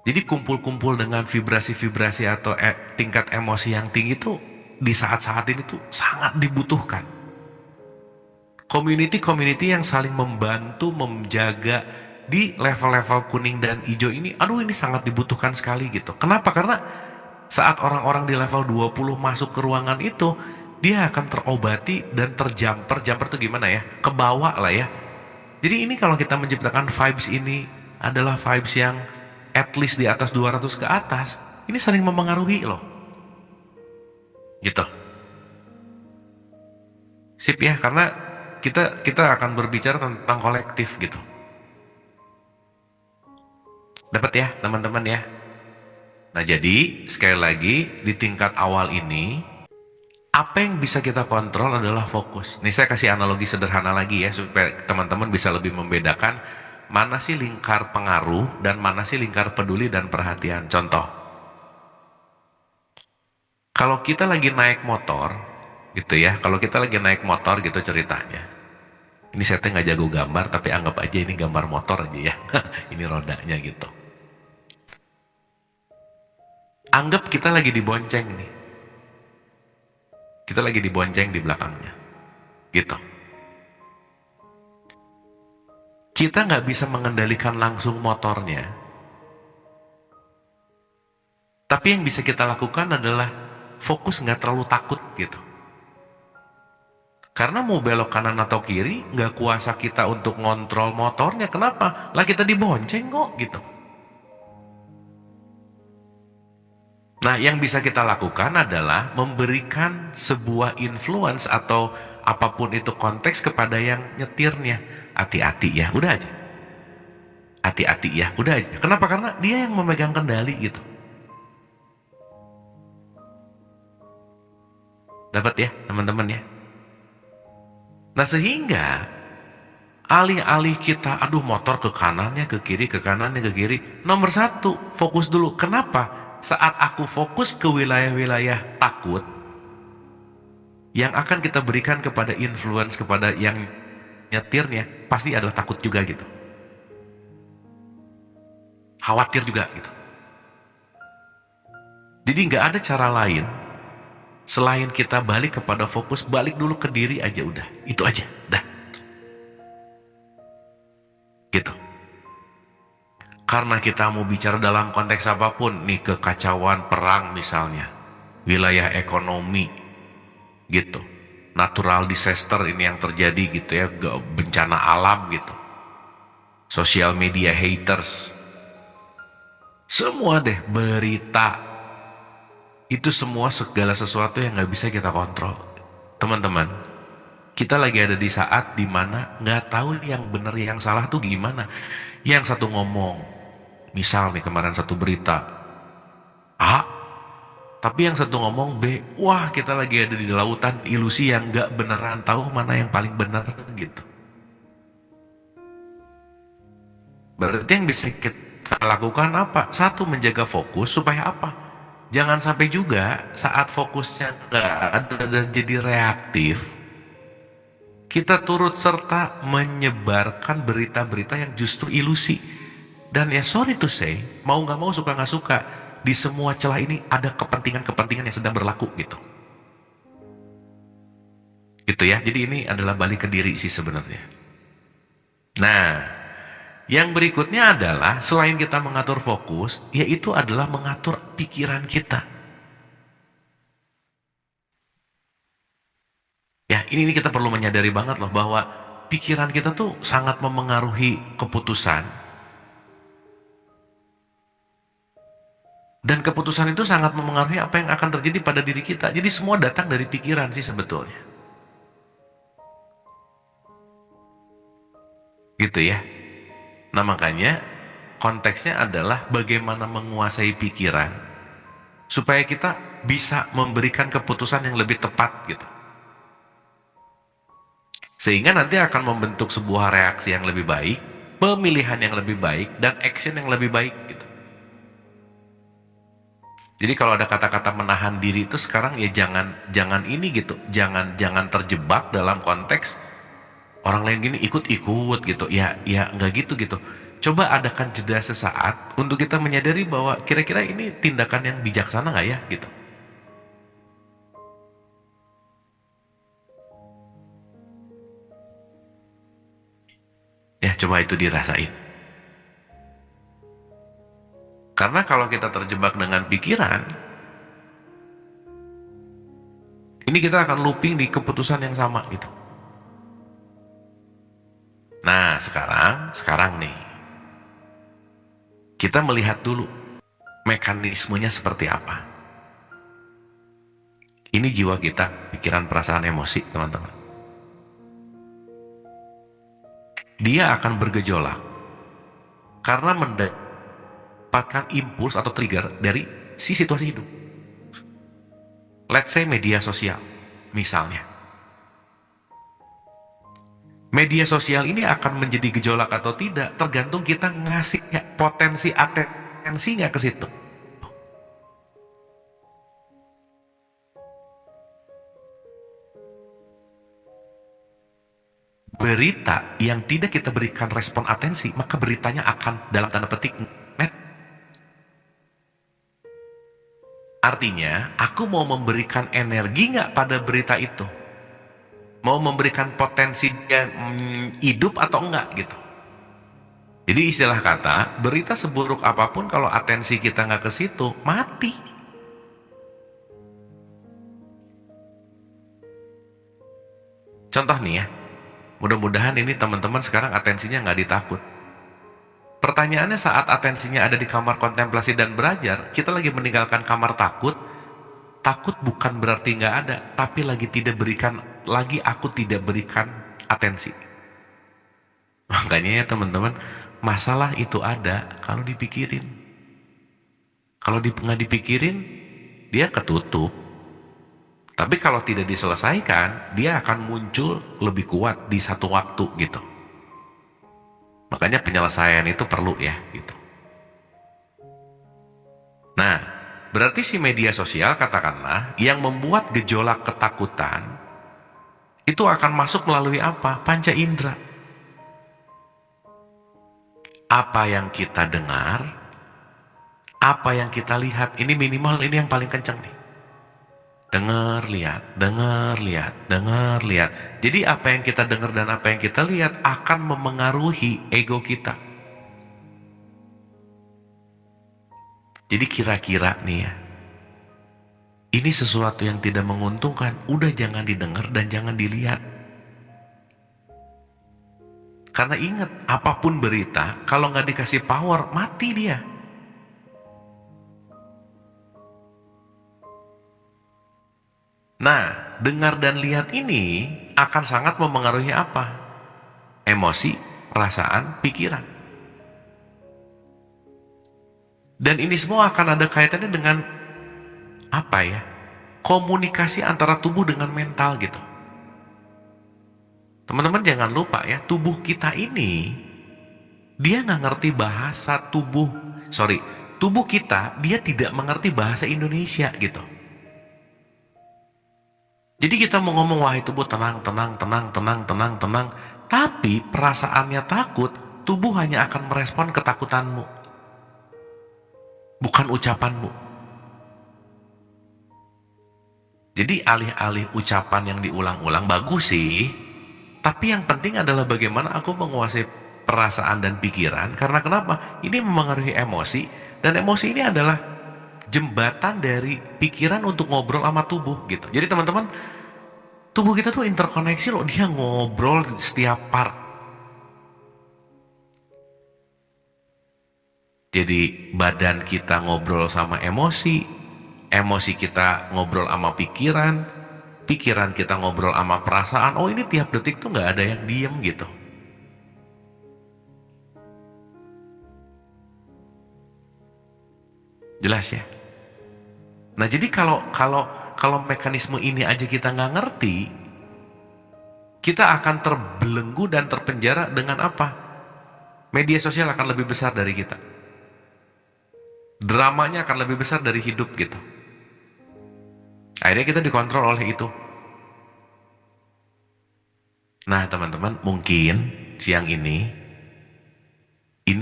Jadi kumpul-kumpul dengan vibrasi-vibrasi atau tingkat emosi yang tinggi tuh di saat-saat ini tuh sangat dibutuhkan. Community-community yang saling membantu, menjaga di level-level kuning dan hijau ini, aduh ini sangat dibutuhkan sekali gitu. Kenapa? Karena saat orang-orang di level 20 masuk ke ruangan itu, dia akan terobati dan terjamper. Jumper tuh gimana ya? Kebawa lah ya. Jadi ini kalau kita menciptakan vibes ini adalah vibes yang at least di atas 200 ke atas, ini saling mempengaruhi loh. Gitu. Sip ya, karena kita akan berbicara tentang kolektif gitu. Dapat ya teman-teman ya. Nah jadi sekali lagi di tingkat awal ini, apa yang bisa kita kontrol adalah fokus. Nih saya kasih analogi sederhana lagi ya, supaya teman-teman bisa lebih membedakan mana sih lingkar pengaruh dan mana sih lingkar peduli dan perhatian. Contoh, kalau kita lagi naik motor gitu ya, kalau kita lagi naik motor gitu ceritanya, ini saya nggak jago gambar tapi anggap aja ini gambar motor aja ya. Ini rodanya gitu. Anggap kita lagi dibonceng nih, kita lagi dibonceng di belakangnya gitu. Kita nggak bisa mengendalikan langsung motornya, tapi yang bisa kita lakukan adalah fokus, nggak terlalu takut gitu. Karena mau belok kanan atau kiri, nggak kuasa kita untuk ngontrol motornya. Kenapa? Lah kita dibonceng kok gitu. Nah, yang bisa kita lakukan adalah memberikan sebuah influence atau apapun itu konteks kepada yang nyetirnya. Hati-hati ya, udah aja. Hati-hati ya, udah aja. Kenapa? Karena dia yang memegang kendali gitu. Dapat ya, teman-teman ya. Nah, sehingga alih-alih kita, aduh motor ke kanannya, ke kiri, ke kanannya, ke kiri. Nomor satu, fokus dulu. Kenapa? Saat aku fokus ke wilayah-wilayah takut, yang akan kita berikan kepada influence, kepada yang nyetirnya, pasti adalah takut juga gitu. Khawatir juga gitu. Jadi nggak ada cara lain selain kita balik kepada fokus, balik dulu ke diri aja udah. Itu aja, dah. Gitu. Karena kita mau bicara dalam konteks apapun, nih kekacauan perang misalnya, wilayah ekonomi, gitu, natural disaster ini yang terjadi gitu ya, bencana alam gitu, sosial media haters, semua deh, berita, itu semua segala sesuatu yang nggak bisa kita kontrol. Teman-teman, kita lagi ada di saat dimana nggak tahu yang benar yang salah tuh gimana. Yang satu ngomong, misal nih kemarin satu berita A, Tapi yang satu ngomong B, wah kita lagi ada di lautan ilusi yang nggak beneran tahu mana yang paling benar gitu. Berarti yang bisa kita lakukan apa? Satu, menjaga fokus supaya apa? Jangan sampai juga saat fokusnya nggak ada dan jadi reaktif, kita turut serta menyebarkan berita-berita yang justru ilusi. Dan ya sorry to say, mau nggak mau, suka nggak suka, di semua celah ini ada kepentingan-kepentingan yang sedang berlaku gitu. Gitu ya, jadi ini adalah balik ke diri sih sebenarnya. Nah, yang berikutnya adalah selain kita mengatur fokus, yaitu adalah mengatur pikiran kita. Ya, ini kita perlu menyadari banget loh bahwa pikiran kita tuh sangat memengaruhi keputusan. Dan keputusan itu sangat memengaruhi apa yang akan terjadi pada diri kita. Jadi semua datang dari pikiran sih sebetulnya. Gitu ya. Nah makanya konteksnya adalah bagaimana menguasai pikiran supaya kita bisa memberikan keputusan yang lebih tepat gitu. Sehingga nanti akan membentuk sebuah reaksi yang lebih baik, pemilihan yang lebih baik, dan action yang lebih baik gitu. Jadi kalau ada kata-kata menahan diri itu sekarang ya jangan ini gitu, jangan terjebak dalam konteks orang lain gini ikut-ikut gitu. Ya nggak gitu. Coba adakan jeda sesaat untuk kita menyadari bahwa kira-kira ini tindakan yang bijaksana nggak ya gitu. Ya coba itu dirasain. Karena kalau kita terjebak dengan pikiran, ini kita akan looping di keputusan yang sama gitu. Nah sekarang nih, kita melihat dulu mekanismenya seperti apa. Ini jiwa kita, pikiran, perasaan, emosi, teman-teman. Dia akan bergejolak karena mendapatkan impuls atau trigger dari si situasi hidup. Let's say media sosial, misalnya. Media sosial ini akan menjadi gejolak atau tidak tergantung kita ngasih potensi atensi nggak ke situ. Berita yang tidak kita berikan respon atensi, maka beritanya akan dalam tanda petik net. Artinya, aku mau memberikan energi nggak pada berita itu? Mau memberikan potensi dia hidup atau enggak gitu. Jadi istilah kata, berita seburuk apapun kalau atensi kita nggak ke situ, mati. Contoh nih ya, mudah-mudahan ini teman-teman sekarang atensinya nggak ditakut. Pertanyaannya saat atensinya ada di kamar kontemplasi dan belajar, kita lagi meninggalkan kamar takut. Takut bukan berarti nggak ada, tapi aku tidak berikan atensi. Makanya ya teman-teman, masalah itu ada kalau dipikirin. Kalau nggak dipikirin, dia ketutup. Tapi kalau tidak diselesaikan, dia akan muncul lebih kuat di satu waktu gitu. Makanya penyelesaian itu perlu ya gitu. Nah, berarti si media sosial katakanlah yang membuat gejolak ketakutan itu akan masuk melalui apa? Panca indera. Apa yang kita dengar, apa yang kita lihat, ini minimal ini yang paling kencang nih. Dengar, lihat, dengar, lihat, dengar, lihat. Jadi apa yang kita dengar dan apa yang kita lihat akan memengaruhi ego kita. Jadi kira-kira nih ya, ini sesuatu yang tidak menguntungkan, udah jangan didengar dan jangan dilihat. Karena ingat, apapun berita, kalau nggak dikasih power, mati dia. Nah, dengar dan lihat ini akan sangat memengaruhi apa? Emosi, perasaan, pikiran. Dan ini semua akan ada kaitannya dengan apa ya, komunikasi antara tubuh dengan mental gitu. Teman-teman jangan lupa ya, tubuh kita ini dia nggak ngerti bahasa tubuh kita dia tidak mengerti bahasa Indonesia gitu. Jadi kita mau ngomong wah tubuh tenang, tenang, tenang, tenang, tenang, tenang, tapi perasaannya takut, tubuh hanya akan merespon ketakutanmu, bukan ucapanmu. Jadi alih-alih ucapan yang diulang-ulang bagus sih, tapi yang penting adalah bagaimana aku menguasai perasaan dan pikiran. Karena kenapa? Ini memengaruhi emosi, dan emosi ini adalah jembatan dari pikiran untuk ngobrol sama tubuh gitu. Jadi teman-teman, tubuh kita tuh interkoneksi loh, dia ngobrol setiap part. Jadi badan kita ngobrol sama emosi, emosi kita ngobrol sama pikiran, pikiran kita ngobrol sama perasaan. Oh ini tiap detik tuh nggak ada yang diem gitu. Jelas ya? Nah jadi kalau mekanisme ini aja kita nggak ngerti, kita akan terbelenggu dan terpenjara dengan apa? Media sosial akan lebih besar dari kita. Dramanya akan lebih besar dari hidup gitu. Akhirnya kita dikontrol oleh itu. Nah teman-teman, mungkin siang ini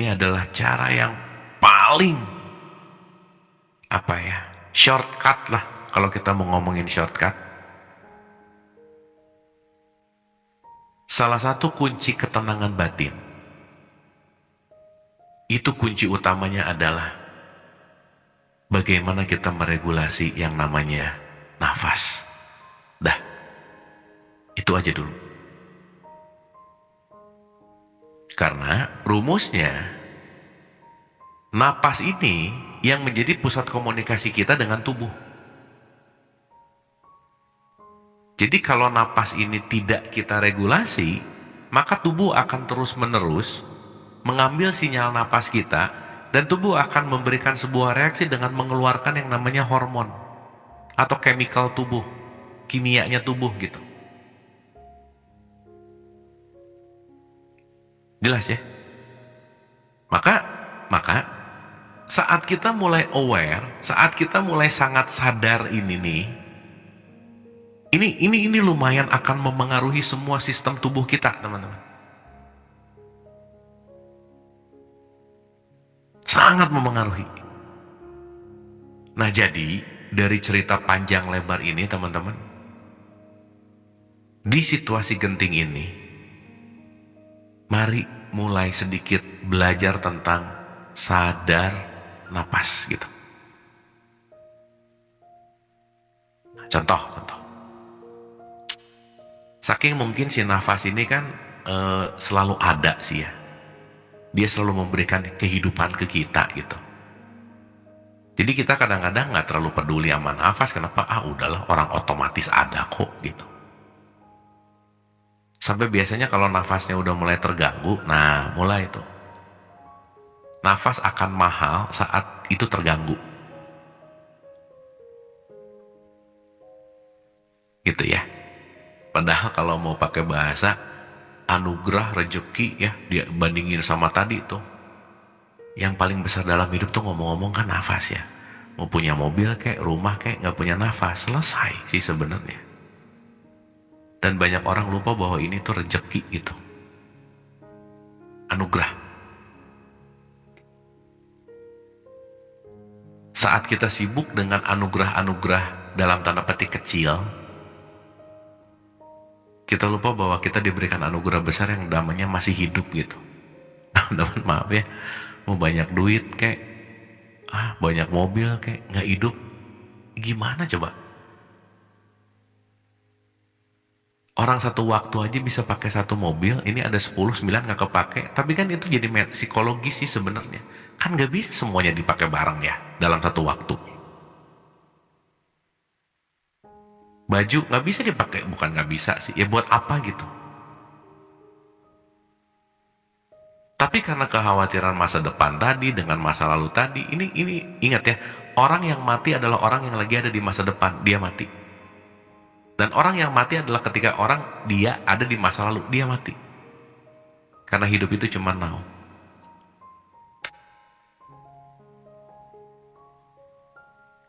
adalah cara yang paling shortcut lah kalau kita mau ngomongin shortcut. Salah satu kunci ketenangan batin, itu kunci utamanya adalah bagaimana kita meregulasi yang namanya nafas. Dah, itu aja dulu. Karena rumusnya, napas ini yang menjadi pusat komunikasi kita dengan tubuh. Jadi kalau napas ini tidak kita regulasi, maka tubuh akan terus-menerus mengambil sinyal napas kita, dan tubuh akan memberikan sebuah reaksi dengan mengeluarkan yang namanya hormon atau chemical tubuh, kimianya tubuh gitu. Jelas ya? Maka saat kita mulai aware, saat kita mulai sangat sadar ini lumayan akan memengaruhi semua sistem tubuh kita, teman-teman. Sangat memengaruhi. Nah jadi dari cerita panjang lebar ini teman-teman, di situasi genting ini, mari mulai sedikit belajar tentang sadar napas gitu. Contoh. Saking mungkin si nafas ini kan selalu ada sih ya. Dia selalu memberikan kehidupan ke kita gitu. Jadi kita kadang-kadang nggak terlalu peduli sama nafas. Kenapa? Udahlah, orang otomatis ada kok gitu. Sampai biasanya kalau nafasnya udah mulai terganggu, nah mulai tuh. Nafas akan mahal saat itu terganggu. Gitu ya. Padahal kalau mau pakai bahasa anugerah, rezeki ya, dia bandingin sama tadi tuh. Yang paling besar dalam hidup tuh ngomong-ngomong kan nafas ya. Mau punya mobil kayak, rumah kayak, nggak punya nafas, selesai sih sebenarnya. Dan banyak orang lupa bahwa ini tuh rezeki gitu. Anugerah. Saat kita sibuk dengan anugerah-anugerah dalam tanda petik kecil, kita lupa bahwa kita diberikan anugerah besar yang namanya masih hidup gitu. Teman-teman maaf ya, mau banyak duit kayak, banyak mobil kayak, nggak hidup, gimana coba? Orang satu waktu aja bisa pakai satu mobil, ini ada 10, 9 nggak kepake, tapi kan itu jadi psikologis sih sebenarnya. Kan nggak bisa semuanya dipakai bareng ya dalam satu waktu. Baju nggak bisa dipakai, bukan nggak bisa sih, ya buat apa gitu. Tapi karena kekhawatiran masa depan tadi dengan masa lalu tadi, ini ingat ya, orang yang mati adalah orang yang lagi ada di masa depan, dia mati. Dan orang yang mati adalah ketika dia ada di masa lalu, dia mati. Karena hidup itu cuma now.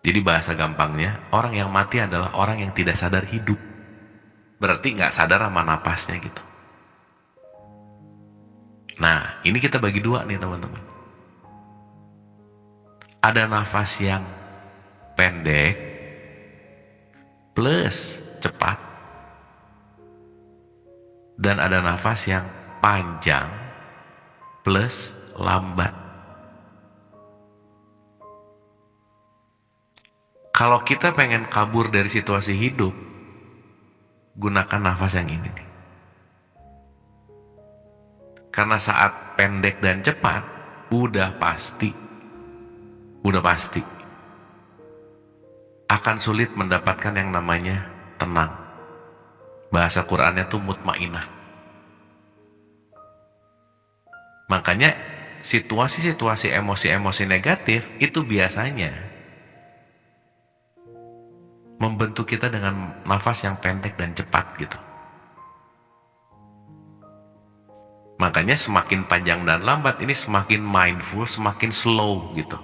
Jadi bahasa gampangnya, orang yang mati adalah orang yang tidak sadar hidup. Berarti nggak sadar sama napasnya gitu. Nah, ini kita bagi dua nih teman-teman. Ada nafas yang pendek plus cepat. Dan ada nafas yang panjang plus lambat. Kalau kita pengen kabur dari situasi hidup, gunakan nafas yang ini nih. Karena saat pendek dan cepat, udah pasti akan sulit mendapatkan yang namanya tenang. Bahasa Qur'annya tuh mutmainah. Makanya situasi-situasi emosi-emosi negatif itu biasanya membentuk kita dengan nafas yang pendek dan cepat gitu. Makanya semakin panjang dan lambat ini semakin mindful, semakin slow gitu.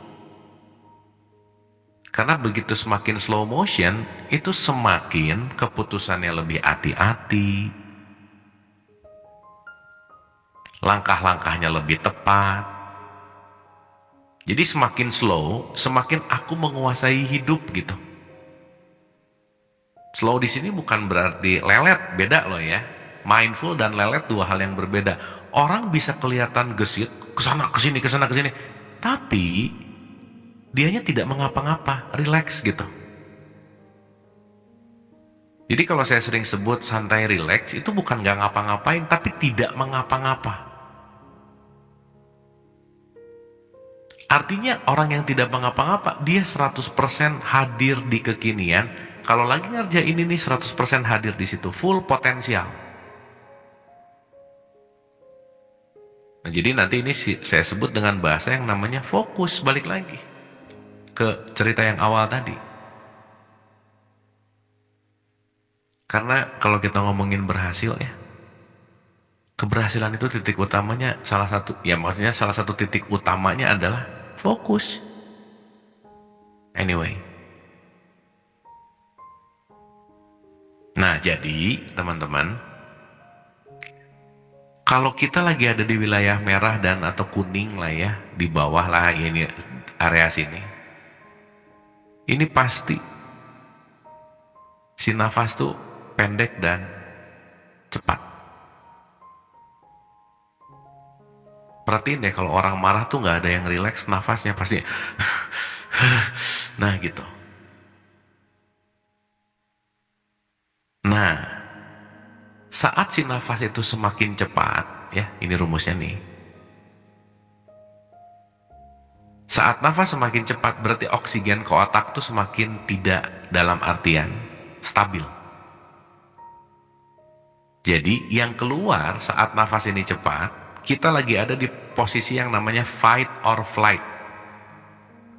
Karena begitu semakin slow motion, itu semakin keputusannya lebih hati-hati, langkah-langkahnya lebih tepat. Jadi semakin slow, semakin aku menguasai hidup gitu. Slow di sini bukan berarti lelet, beda loh ya. Mindful dan lelet dua hal yang berbeda. Orang bisa kelihatan gesit, kesana kesini, tapi dianya tidak mengapa-ngapa, relax gitu. Jadi kalau saya sering sebut santai relax, itu bukan gak ngapa-ngapain, tapi tidak mengapa-ngapa. Artinya orang yang tidak mengapa-ngapa, dia 100% hadir di kekinian. Kalau lagi ngerjain ini 100% hadir di situ, full potensial. Nah, jadi nanti ini saya sebut dengan bahasa yang namanya fokus, balik lagi ke cerita yang awal tadi. Karena kalau kita ngomongin berhasil ya, keberhasilan itu titik utamanya salah satu titik utamanya adalah fokus. Anyway. Nah, jadi teman-teman, kalau kita lagi ada di wilayah merah dan atau kuning lah ya, di bawah lah ini area sini, ini pasti si nafas tuh pendek dan cepat. Perhatiin deh kalau orang marah tuh nggak ada yang rileks nafasnya, pasti nah gitu. Nah, saat si nafas itu semakin cepat, ya ini rumusnya nih. Saat nafas semakin cepat berarti oksigen ke otak tuh semakin tidak dalam artian stabil. Jadi yang keluar saat nafas ini cepat, kita lagi ada di posisi yang namanya fight or flight.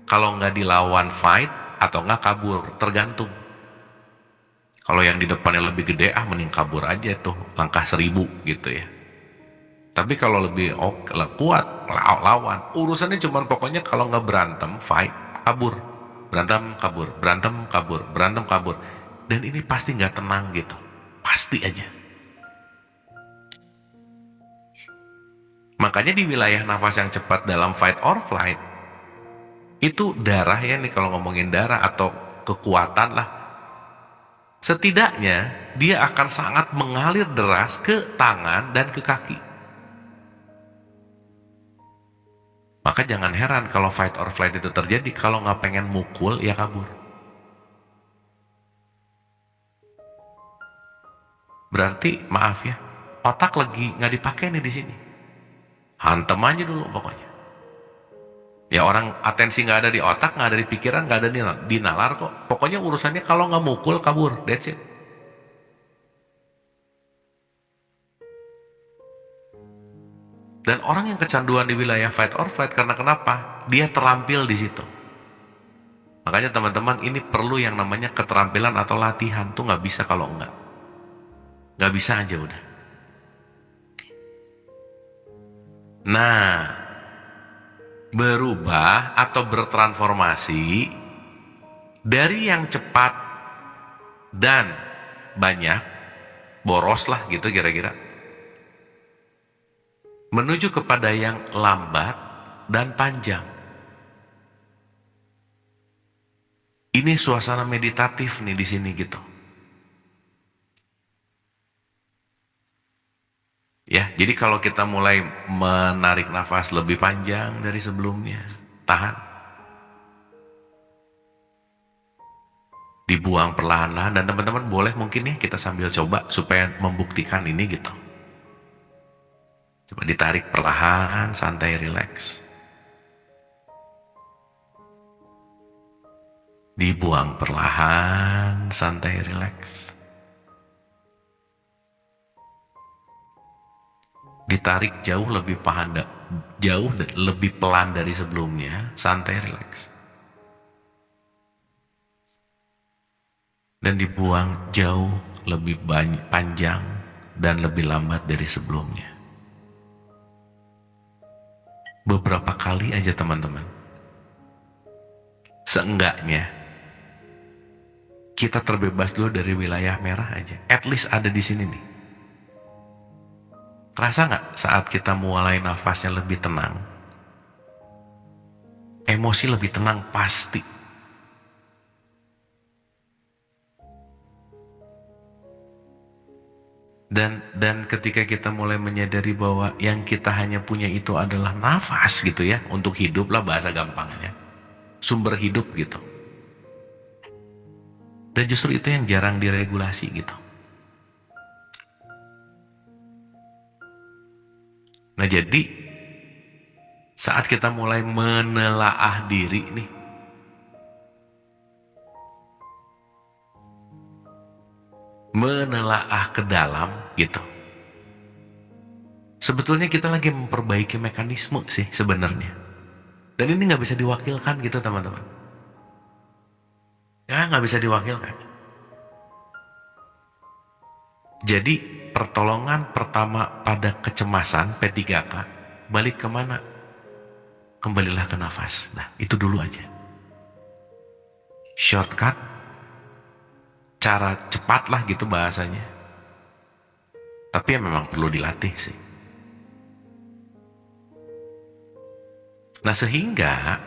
Kalau nggak dilawan fight atau nggak kabur, tergantung. Kalau yang di depannya lebih gede, mending kabur aja tuh, langkah 1000 gitu ya. Tapi kalau lebih kuat, lawan. Urusannya cuma pokoknya kalau nggak berantem, fight, kabur. Berantem, kabur, berantem, kabur, berantem, kabur. Dan ini pasti nggak tenang gitu. Pasti aja. Makanya di wilayah nafas yang cepat dalam fight or flight, itu darah ya nih, kalau ngomongin darah atau kekuatan lah, setidaknya dia akan sangat mengalir deras ke tangan dan ke kaki. Maka jangan heran kalau fight or flight itu terjadi. Kalau nggak pengen mukul ya kabur. Berarti maaf ya, otak lagi nggak dipakai nih di sini. Hantem aja dulu pokoknya. Ya orang atensi nggak ada di otak, nggak ada di pikiran, nggak ada di nalar kok. Pokoknya urusannya kalau nggak mukul kabur, that's it. Dan orang yang kecanduan di wilayah fight or flight karena kenapa? Dia terampil di situ. Makanya teman-teman, ini perlu yang namanya keterampilan atau latihan, tuh nggak bisa kalau enggak. Nggak bisa aja udah. Nah, berubah atau bertransformasi dari yang cepat dan banyak, boros lah gitu kira-kira, menuju kepada yang lambat dan panjang. Ini suasana meditatif nih di sini gitu. Ya, jadi kalau kita mulai menarik nafas lebih panjang dari sebelumnya, tahan, dibuang perlahan-lahan, dan teman-teman boleh mungkin ya kita sambil coba supaya membuktikan ini gitu. Coba ditarik perlahan, santai, rileks. Dibuang perlahan, santai, rileks. Ditarik jauh lebih lebih pelan dari sebelumnya, santai, rileks. Dan dibuang jauh lebih panjang dan lebih lambat dari sebelumnya. Beberapa kali aja teman-teman. Seenggaknya kita terbebas dulu dari wilayah merah aja. At least ada di sini nih. Kerasa nggak saat kita mulai nafasnya lebih tenang? Emosi lebih tenang pasti. Dan ketika kita mulai menyadari bahwa yang kita hanya punya itu adalah nafas gitu ya, untuk hidup lah bahasa gampangnya. Sumber hidup gitu. Dan justru itu yang jarang diregulasi gitu. Nah jadi saat kita mulai menelaah diri nih, menelaah ke dalam gitu, sebetulnya kita lagi memperbaiki mekanisme sih sebenarnya. Dan ini nggak bisa diwakilkan gitu teman-teman. Ya nggak bisa diwakilkan. Jadi pertolongan pertama pada kecemasan P3K, balik kemana? Kembalilah ke nafas. Nah itu dulu aja. Shortcut, cara cepat lah gitu bahasanya. Tapi ya memang perlu dilatih sih. Nah sehingga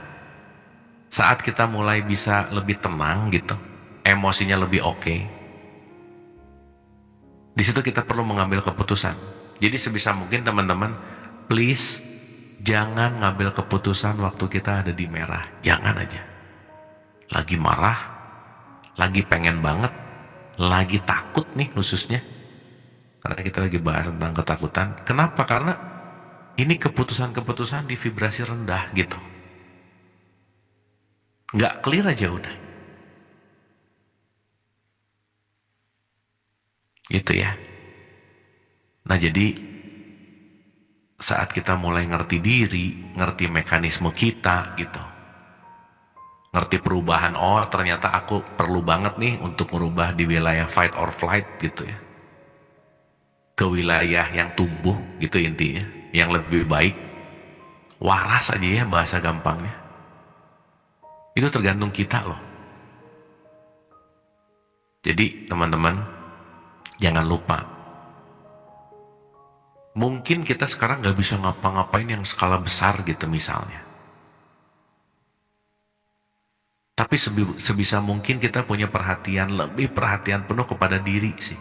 saat kita mulai bisa lebih tenang gitu, emosinya lebih oke, di situ kita perlu mengambil keputusan. Jadi sebisa mungkin teman-teman, please jangan ngambil keputusan waktu kita ada di merah. Jangan aja. Lagi marah, lagi pengen banget, lagi takut nih khususnya. Karena kita lagi bahas tentang ketakutan. Kenapa? Karena ini keputusan-keputusan di vibrasi rendah gitu. Nggak clear aja udah. Gitu ya. Nah jadi saat kita mulai ngerti diri, ngerti mekanisme kita gitu, ngerti perubahan, oh ternyata aku perlu banget nih untuk merubah di wilayah fight or flight gitu ya, ke wilayah yang tumbuh gitu intinya, yang lebih baik, waras aja ya bahasa gampangnya. Itu tergantung kita loh. Jadi teman-teman jangan lupa, mungkin kita sekarang nggak bisa ngapa-ngapain yang skala besar gitu misalnya, tapi sebisa mungkin kita punya lebih perhatian penuh kepada diri sih.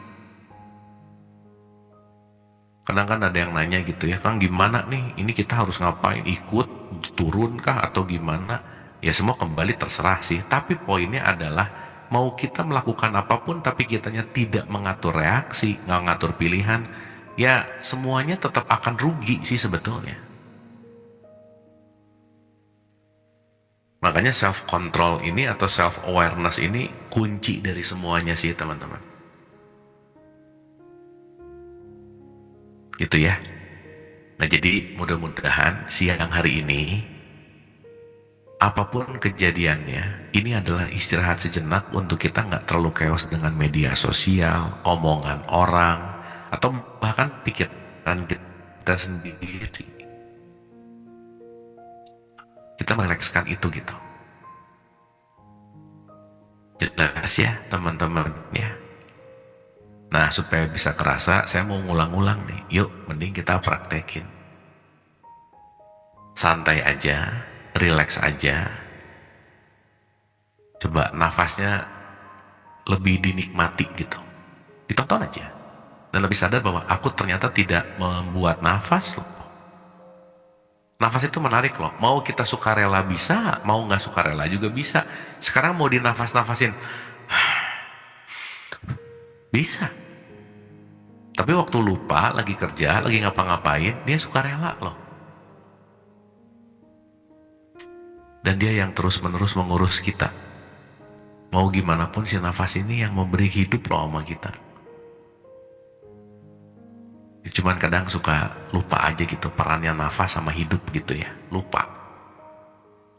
Kadang kan ada yang nanya gitu ya, Kang gimana nih, ini kita harus ngapain, ikut turun kah atau gimana? Ya semua kembali terserah sih, tapi poinnya adalah mau kita melakukan apapun tapi kitanya tidak mengatur reaksi, nggak ngatur pilihan, ya semuanya tetap akan rugi sih sebetulnya. Makanya self control ini atau self awareness ini kunci dari semuanya sih teman-teman. Gitu ya. Nah jadi mudah-mudahan siang hari ini apapun kejadiannya, ini adalah istirahat sejenak untuk kita nggak terlalu chaos dengan media sosial, omongan orang, atau bahkan pikiran kita sendiri. Kita melekskan itu gitu. Jelas ya teman-teman ya. Nah, supaya bisa kerasa, saya mau ngulang-ulang nih. Yuk, mending kita praktekin. Santai aja, relax aja. Coba nafasnya lebih dinikmati gitu. Ditonton aja. Dan lebih sadar bahwa aku ternyata tidak membuat nafas loh. Nafas itu menarik loh. Mau kita sukarela bisa, mau nggak sukarela juga bisa. Sekarang mau dinafas-nafasin. Bisa. Tapi waktu lupa, lagi kerja, lagi ngapa-ngapain, dia sukarela loh. Dan dia yang terus-menerus mengurus kita. Mau gimana pun si nafas ini yang memberi hidup loh sama kita. Cuman kadang suka lupa aja gitu perannya nafas sama hidup gitu ya. Lupa.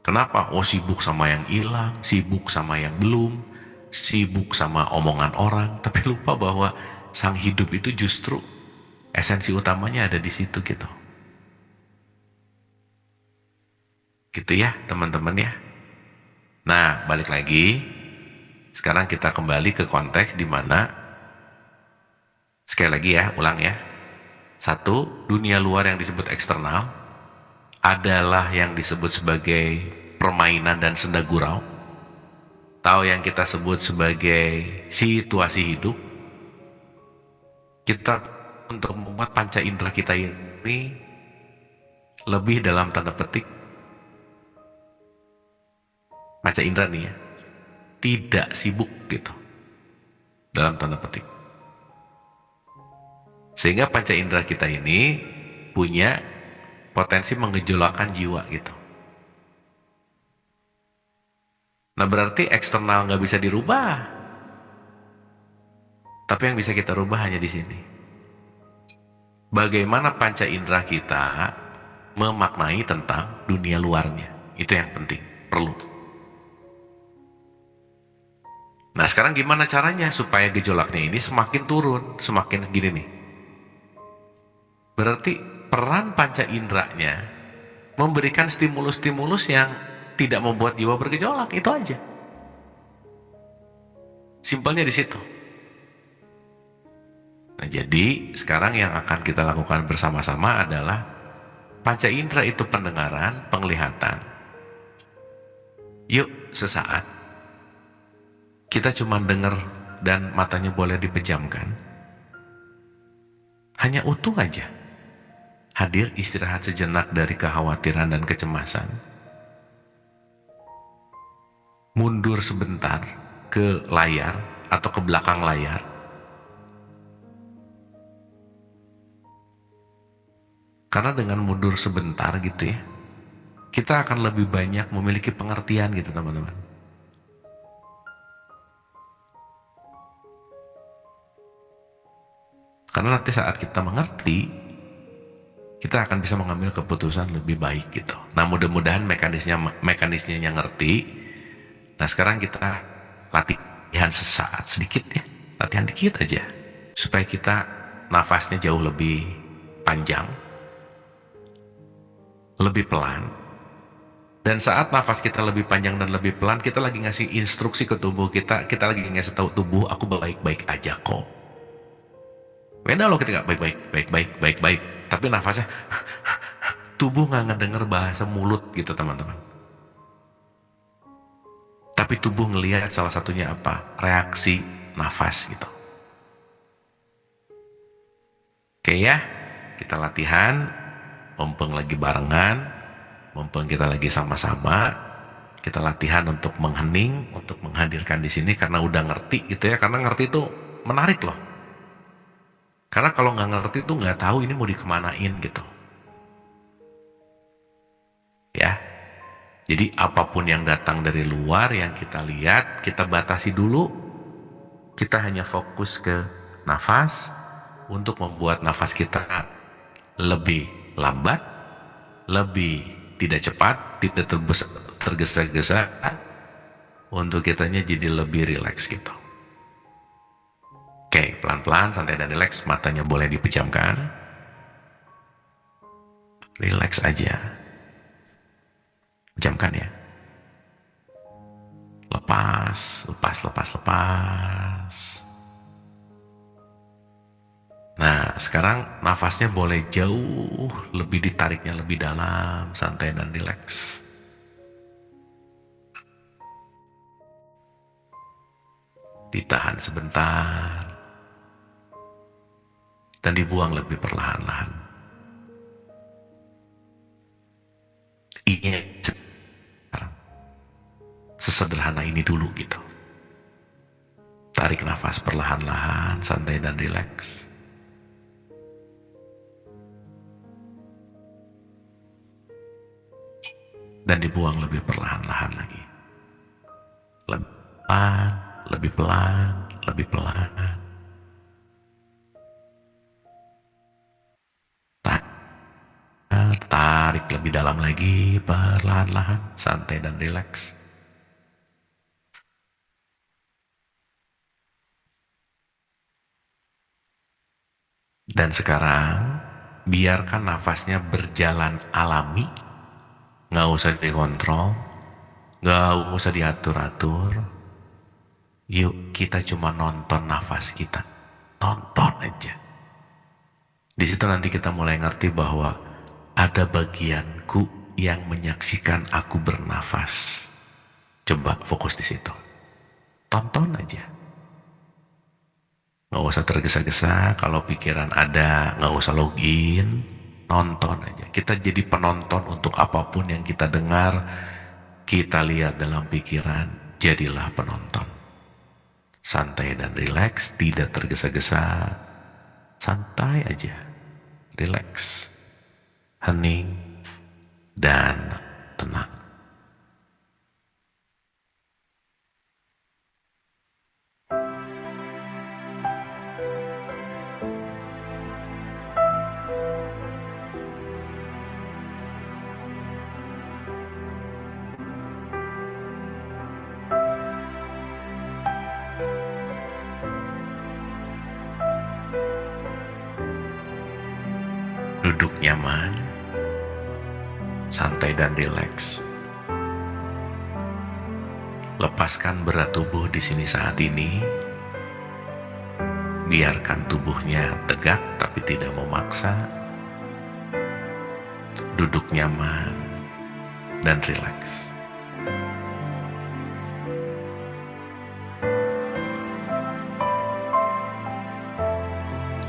Kenapa? Oh, sibuk sama yang hilang, sibuk sama yang belum, sibuk sama omongan orang, tapi lupa bahwa sang hidup itu justru esensi utamanya ada di situ gitu. Gitu ya teman-teman ya. Nah, balik lagi. Sekarang kita kembali ke konteks di mana, sekali lagi ya, ulang ya. Satu, dunia luar yang disebut eksternal adalah yang disebut sebagai permainan dan senda gurau. Tahu yang kita sebut sebagai situasi hidup. Kita untuk membuat panca indera kita ini lebih dalam tanda petik, panca indera nih ya, tidak sibuk gitu, dalam tanda petik. Sehingga panca indera kita ini punya potensi mengejolakkan jiwa gitu. Nah, berarti eksternal nggak bisa dirubah, tapi yang bisa kita rubah hanya di sini. Bagaimana panca indera kita memaknai tentang dunia luarnya, itu yang penting, perlu. Nah, sekarang gimana caranya supaya gejolaknya ini semakin turun, semakin gini nih. Berarti peran panca inderanya memberikan stimulus-stimulus yang tidak membuat jiwa bergejolak, itu aja. Simpelnya di situ. Nah, jadi sekarang yang akan kita lakukan bersama-sama adalah panca indera itu pendengaran, penglihatan. Yuk, sesaat kita cuma dengar dan matanya boleh dipejamkan. Hanya utuh aja. Hadir istirahat sejenak dari kekhawatiran dan kecemasan. Mundur sebentar ke layar atau ke belakang layar. Karena dengan mundur sebentar gitu ya, kita akan lebih banyak memiliki pengertian gitu teman-teman. Karena nanti saat kita mengerti, kita akan bisa mengambil keputusan lebih baik gitu. Nah, mudah-mudahan mekanismenya ngerti. Nah, sekarang kita latihan sesaat sedikit ya, latihan dikit aja, supaya kita nafasnya jauh lebih panjang, lebih pelan. Dan saat nafas kita lebih panjang dan lebih pelan, kita lagi ngasih instruksi ke tubuh kita, kita lagi ngasih tahu tubuh, aku baik-baik aja kok. Beda loh ketika baik-baik, tapi nafasnya tubuh nggak ngedenger bahasa mulut gitu teman-teman. Tapi tubuh ngelihat salah satunya apa? Reaksi nafas gitu. Oke ya, kita latihan, mumpung lagi barengan, mumpung kita lagi sama-sama, kita latihan untuk menghening, untuk menghadirkan di sini karena udah ngerti gitu ya. Karena ngerti itu menarik loh. Karena kalau nggak ngerti tuh nggak tahu ini mau dikemanain gitu. Ya, jadi apapun yang datang dari luar yang kita lihat, kita batasi dulu. Kita hanya fokus ke nafas untuk membuat nafas kita lebih lambat, lebih tidak cepat, tidak tergesa-gesa, untuk kitanya jadi lebih rileks gitu. Oke, pelan-pelan, santai dan rileks, matanya boleh dipejamkan. Rileks aja. Pejamkan ya. Lepas, lepas, lepas, lepas. Nah, sekarang nafasnya boleh jauh lebih ditariknya lebih dalam, santai dan rileks. Ditahan sebentar dan dibuang lebih perlahan-lahan. Ini sesederhana ini dulu gitu. Tarik nafas perlahan-lahan, santai dan rileks. Dan dibuang lebih perlahan-lahan lagi. Lebih pelan, lebih pelan, lebih pelan. Tarik lebih dalam lagi, perlahan-lahan, santai dan rileks. Dan sekarang, biarkan nafasnya berjalan alami, nggak usah dikontrol, nggak usah diatur-atur. Yuk kita cuma nonton nafas kita, nonton aja. Di situ nanti kita mulai ngerti bahwa ada bagianku yang menyaksikan aku bernafas. Coba fokus di situ, tonton aja. Nggak usah tergesa-gesa, kalau pikiran ada nggak usah login, nonton aja. Kita jadi penonton untuk apapun yang kita dengar, kita lihat dalam pikiran, jadilah penonton. Santai dan rileks, tidak tergesa-gesa, santai aja, rileks, hening, dan tenang. Duduk nyaman, santai dan rileks. Lepaskan berat tubuh di sini saat ini. Biarkan tubuhnya tegak tapi tidak memaksa. Duduk nyaman dan rileks.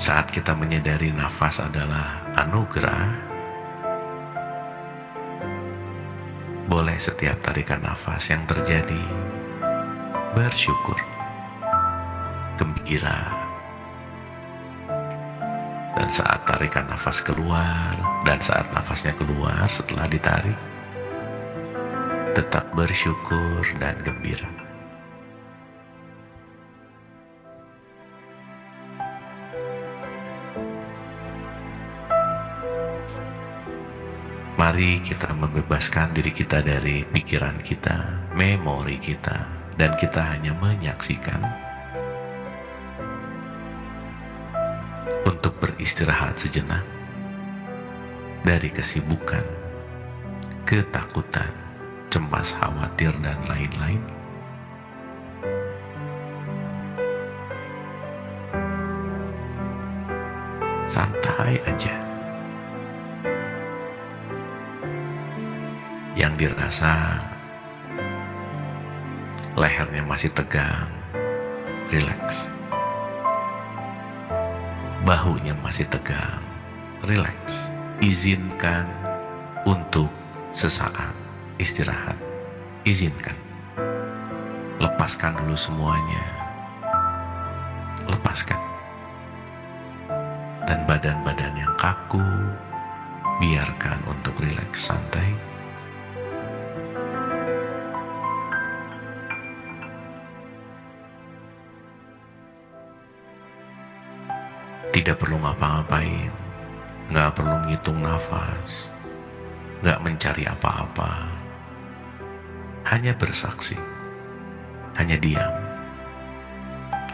Saat kita menyadari nafas adalah anugerah, boleh setiap tarikan nafas yang terjadi bersyukur, gembira. Dan saat tarikan nafas keluar dan saat nafasnya keluar setelah ditarik, tetap bersyukur dan gembira. Mari kita membebaskan diri kita dari pikiran kita, memori kita, dan kita hanya menyaksikan untuk beristirahat sejenak dari kesibukan, ketakutan, cemas, khawatir, dan lain-lain. Santai aja. Yang dirasa lehernya masih tegang, rileks. Bahunya masih tegang, rileks. Izinkan untuk sesaat istirahat. Izinkan. Lepaskan dulu semuanya. Lepaskan. Dan badan-badan yang kaku, biarkan untuk rileks, santai. Tidak perlu ngapa-ngapain, nggak perlu ngitung nafas, nggak mencari apa-apa, hanya bersaksi, hanya diam,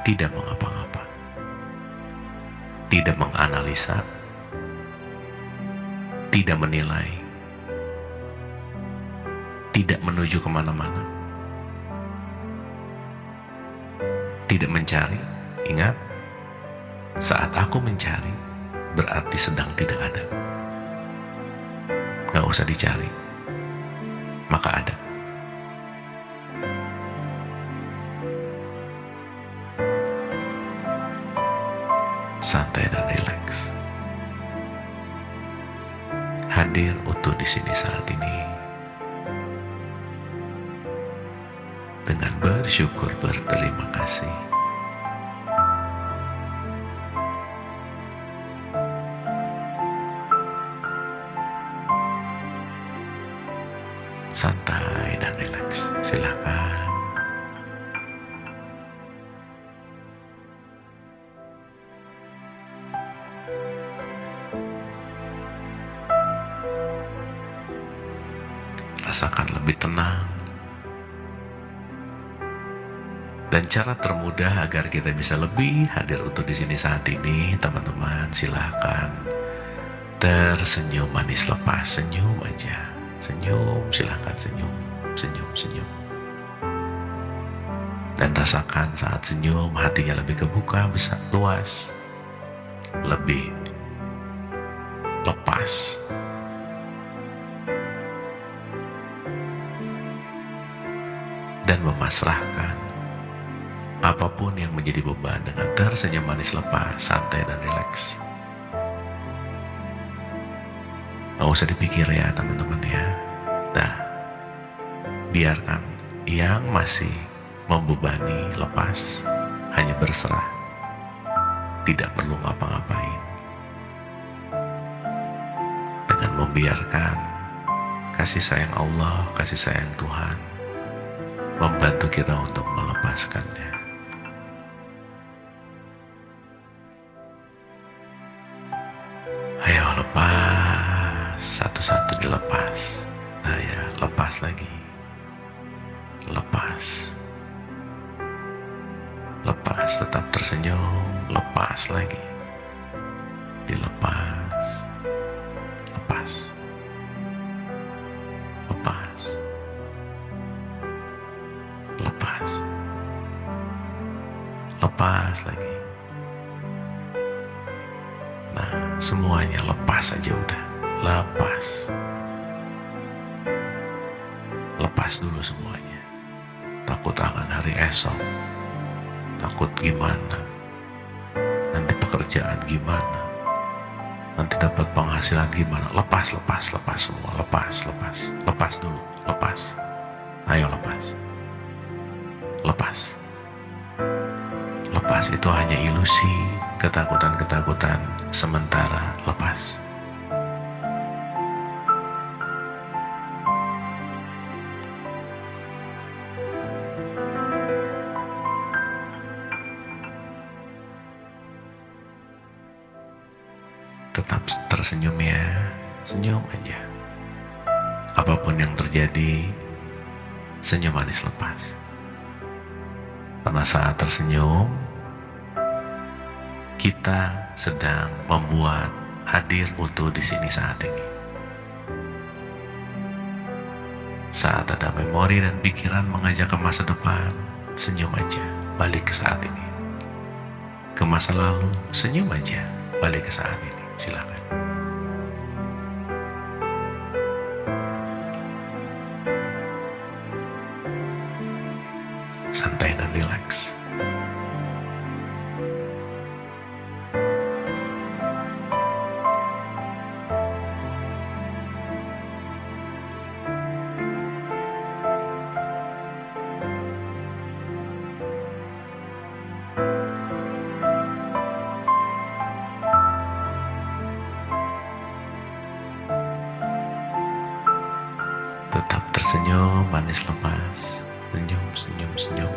tidak mengapa-ngapa, tidak menganalisa, tidak menilai, tidak menuju kemana-mana, tidak mencari. Ingat, saat aku mencari, berarti sedang tidak ada. Gak usah dicari, maka ada. Santai dan rileks. Hadir utuh di sini saat ini. Dengan bersyukur, berterima kasih. Santai dan rileks. Silakan. Rasakan lebih tenang. Dan cara termudah agar kita bisa lebih hadir utuh di sini saat ini, teman-teman, silahkan tersenyum manis lepas, senyum aja. Senyum, silahkan senyum, senyum, senyum. Dan rasakan saat senyum, hatinya lebih kebuka, besar, luas, lebih lepas. Dan memasrahkan apapun yang menjadi beban dengan tersenyum manis lepas, santai dan rileks. Nggak usah dipikir ya teman-teman ya. Nah, biarkan yang masih membebani lepas, hanya berserah, tidak perlu ngapa-ngapain. Dengan membiarkan kasih sayang Allah, kasih sayang Tuhan membantu kita untuk melepaskannya. Ayo lepas, satu-satu dilepas. Nah ya, lepas lagi. Lepas. Lepas, tetap tersenyum. Lepas lagi. Dilepas. Lepas. Lepas. Lepas. Lepas lagi. Nah, semuanya lepas aja udah. Lepas. Lepas dulu semuanya. Takut akan hari esok. Takut gimana. Nanti pekerjaan gimana. Nanti dapat penghasilan gimana. Lepas, lepas, lepas semua. Lepas, lepas. Lepas dulu. Lepas. Ayo lepas. Lepas. Lepas itu hanya ilusi, ketakutan-ketakutan sementara. Lepas. Tetap tersenyum ya, senyum aja. Apapun yang terjadi, senyum manis lepas. Karena saat tersenyum, kita sedang membuat hadir utuh di sini saat ini. Saat ada memori dan pikiran mengajak ke masa depan, senyum aja, balik ke saat ini. Ke masa lalu, senyum aja, balik ke saat ini. Silakan. Santai dan rileks. Tetap tersenyum, manis lepas. Senyum, senyum, senyum.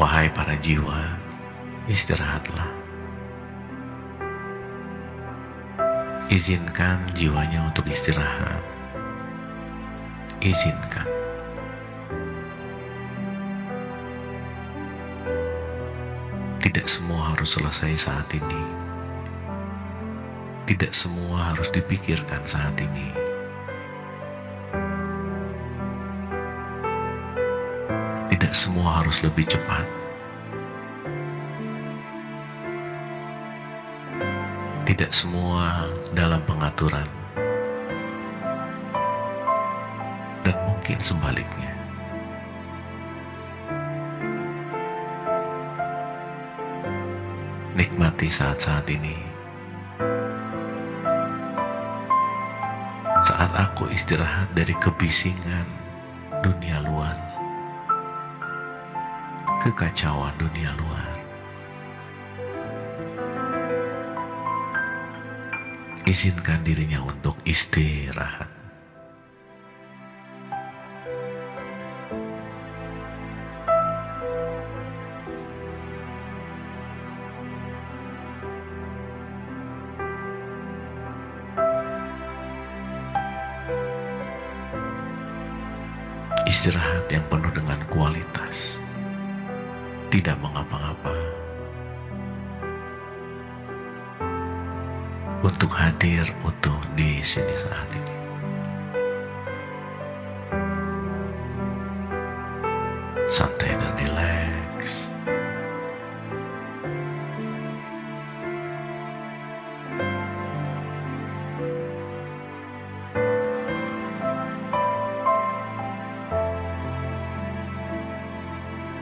Wahai para jiwa, istirahatlah. Izinkan jiwanya untuk istirahat. Izinkan. Tidak semua harus selesai saat ini. Tidak semua harus dipikirkan saat ini. Tidak semua harus lebih cepat. Tidak semua dalam pengaturan. Dan mungkin sebaliknya. Nikmati saat-saat ini. Saat aku istirahat dari kebisingan dunia luar, kekacauan dunia luar. Izinkan dirinya untuk istirahat. Istirahat yang penuh dengan kualitas. Tidak mengapa-ngapa. Untuk hadir utuh di sini saat ini. Santai dan rileks.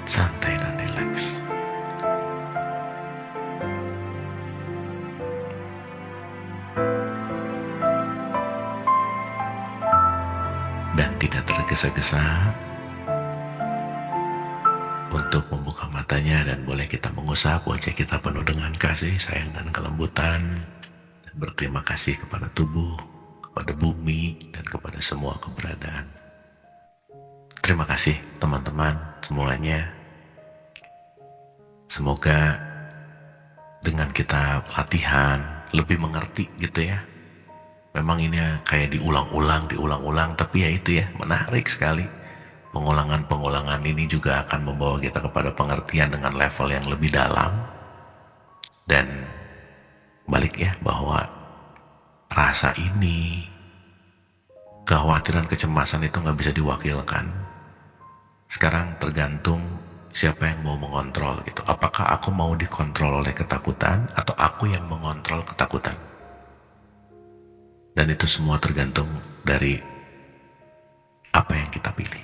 Santai dan rileks. Dan tidak tergesa-gesa untuk membuka matanya, dan boleh kita mengusap wajah kita penuh dengan kasih, sayang, dan kelembutan, dan berterima kasih kepada tubuh, kepada bumi, dan kepada semua keberadaan. Terima kasih teman-teman semuanya. Semoga dengan kita latihan lebih mengerti gitu ya. Memang ini kayak diulang-ulang, tapi ya itu ya, menarik sekali. Pengulangan-pengulangan ini juga akan membawa kita kepada pengertian dengan level yang lebih dalam. Dan balik ya, bahwa rasa ini, kekhawatiran, kecemasan itu nggak bisa diwakilkan. Sekarang tergantung siapa yang mau mengontrol gitu. Apakah aku mau dikontrol oleh ketakutan, atau aku yang mengontrol ketakutan? Dan itu semua tergantung dari apa yang kita pilih.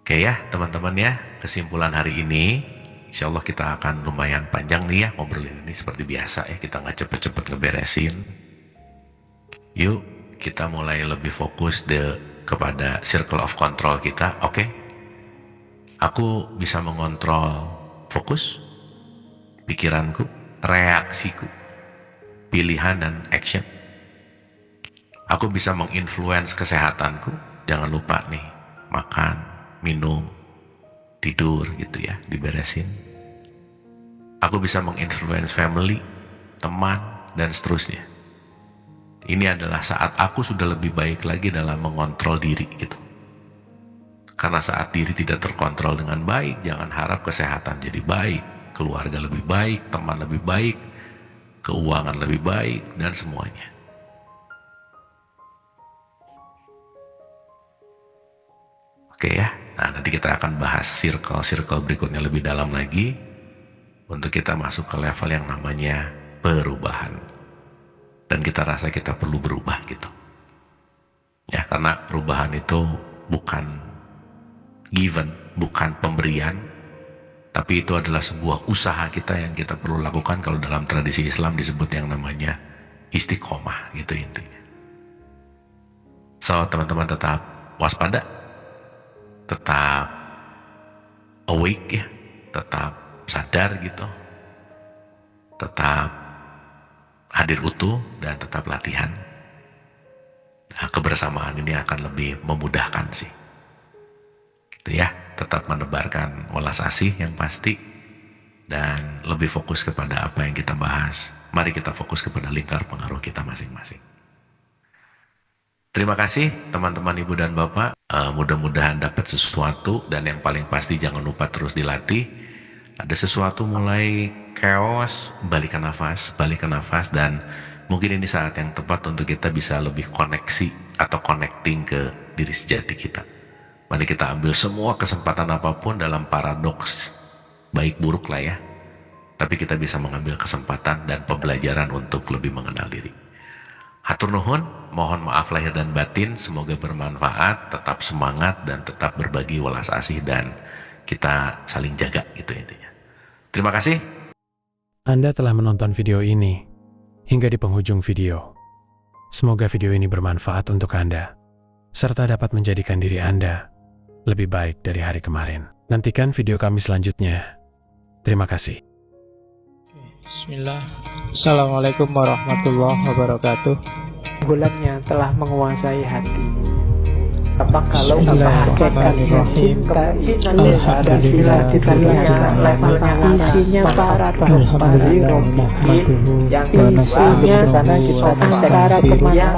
Oke ya teman-teman ya, kesimpulan hari ini, insya Allah kita akan lumayan panjang nih ya ngobrolin ini seperti biasa ya, kita nggak cepet-cepet ngeberesin. Yuk kita mulai lebih fokus kepada circle of control kita. Oke, aku bisa mengontrol fokus, pikiranku, reaksiku, pilihan dan action. Aku bisa menginfluence kesehatanku. Jangan lupa nih, makan, minum, tidur gitu ya, diberesin. Aku bisa menginfluence family, teman, dan seterusnya. Ini adalah saat aku sudah lebih baik lagi dalam mengontrol diri gitu. Karena saat diri tidak terkontrol dengan baik, jangan harap kesehatan jadi baik, keluarga lebih baik, teman lebih baik, keuangan lebih baik, dan semuanya. Oke ya, nah nanti kita akan bahas circle berikutnya lebih dalam lagi, untuk kita masuk ke level yang namanya perubahan. Dan kita rasa kita perlu berubah gitu. Ya, karena perubahan itu bukan given, bukan pemberian, tapi itu adalah sebuah usaha kita yang kita perlu lakukan. Kalau dalam tradisi Islam disebut yang namanya istiqomah gitu intinya. So teman-teman tetap waspada, tetap awake ya, tetap sadar gitu, tetap hadir utuh, dan tetap latihan. Nah, kebersamaan ini akan lebih memudahkan sih gitu ya. tetap menebarkan welas asih yang pasti, dan lebih fokus kepada apa yang kita bahas. Mari kita fokus kepada lingkar pengaruh kita masing-masing. Terima kasih teman-teman ibu dan bapak. Mudah-mudahan dapat sesuatu, dan yang paling pasti jangan lupa terus dilatih. Ada sesuatu mulai chaos, balikan nafas, dan mungkin ini saat yang tepat untuk kita bisa lebih koneksi atau connecting ke diri sejati kita. Mari kita ambil semua kesempatan apapun dalam paradoks baik buruk lah ya, tapi kita bisa mengambil kesempatan dan pembelajaran untuk lebih mengenal diri. Hatur nuhun, mohon maaf lahir dan batin, semoga bermanfaat, tetap semangat dan tetap berbagi welas asih, dan kita saling jaga, itu intinya. Terima kasih. Anda telah menonton video ini hingga di penghujung video. Semoga video ini bermanfaat untuk Anda, serta dapat menjadikan diri Anda lebih baik dari hari kemarin. Nantikan video kami selanjutnya. Terima kasih. Bismillah. Assalamualaikum warahmatullahi wabarakatuh. Bulannya telah menguasai hati. Apa kalau hakikatnya cinta ini adalah kita levelnya isinya para bahwa yang isinya antara kemana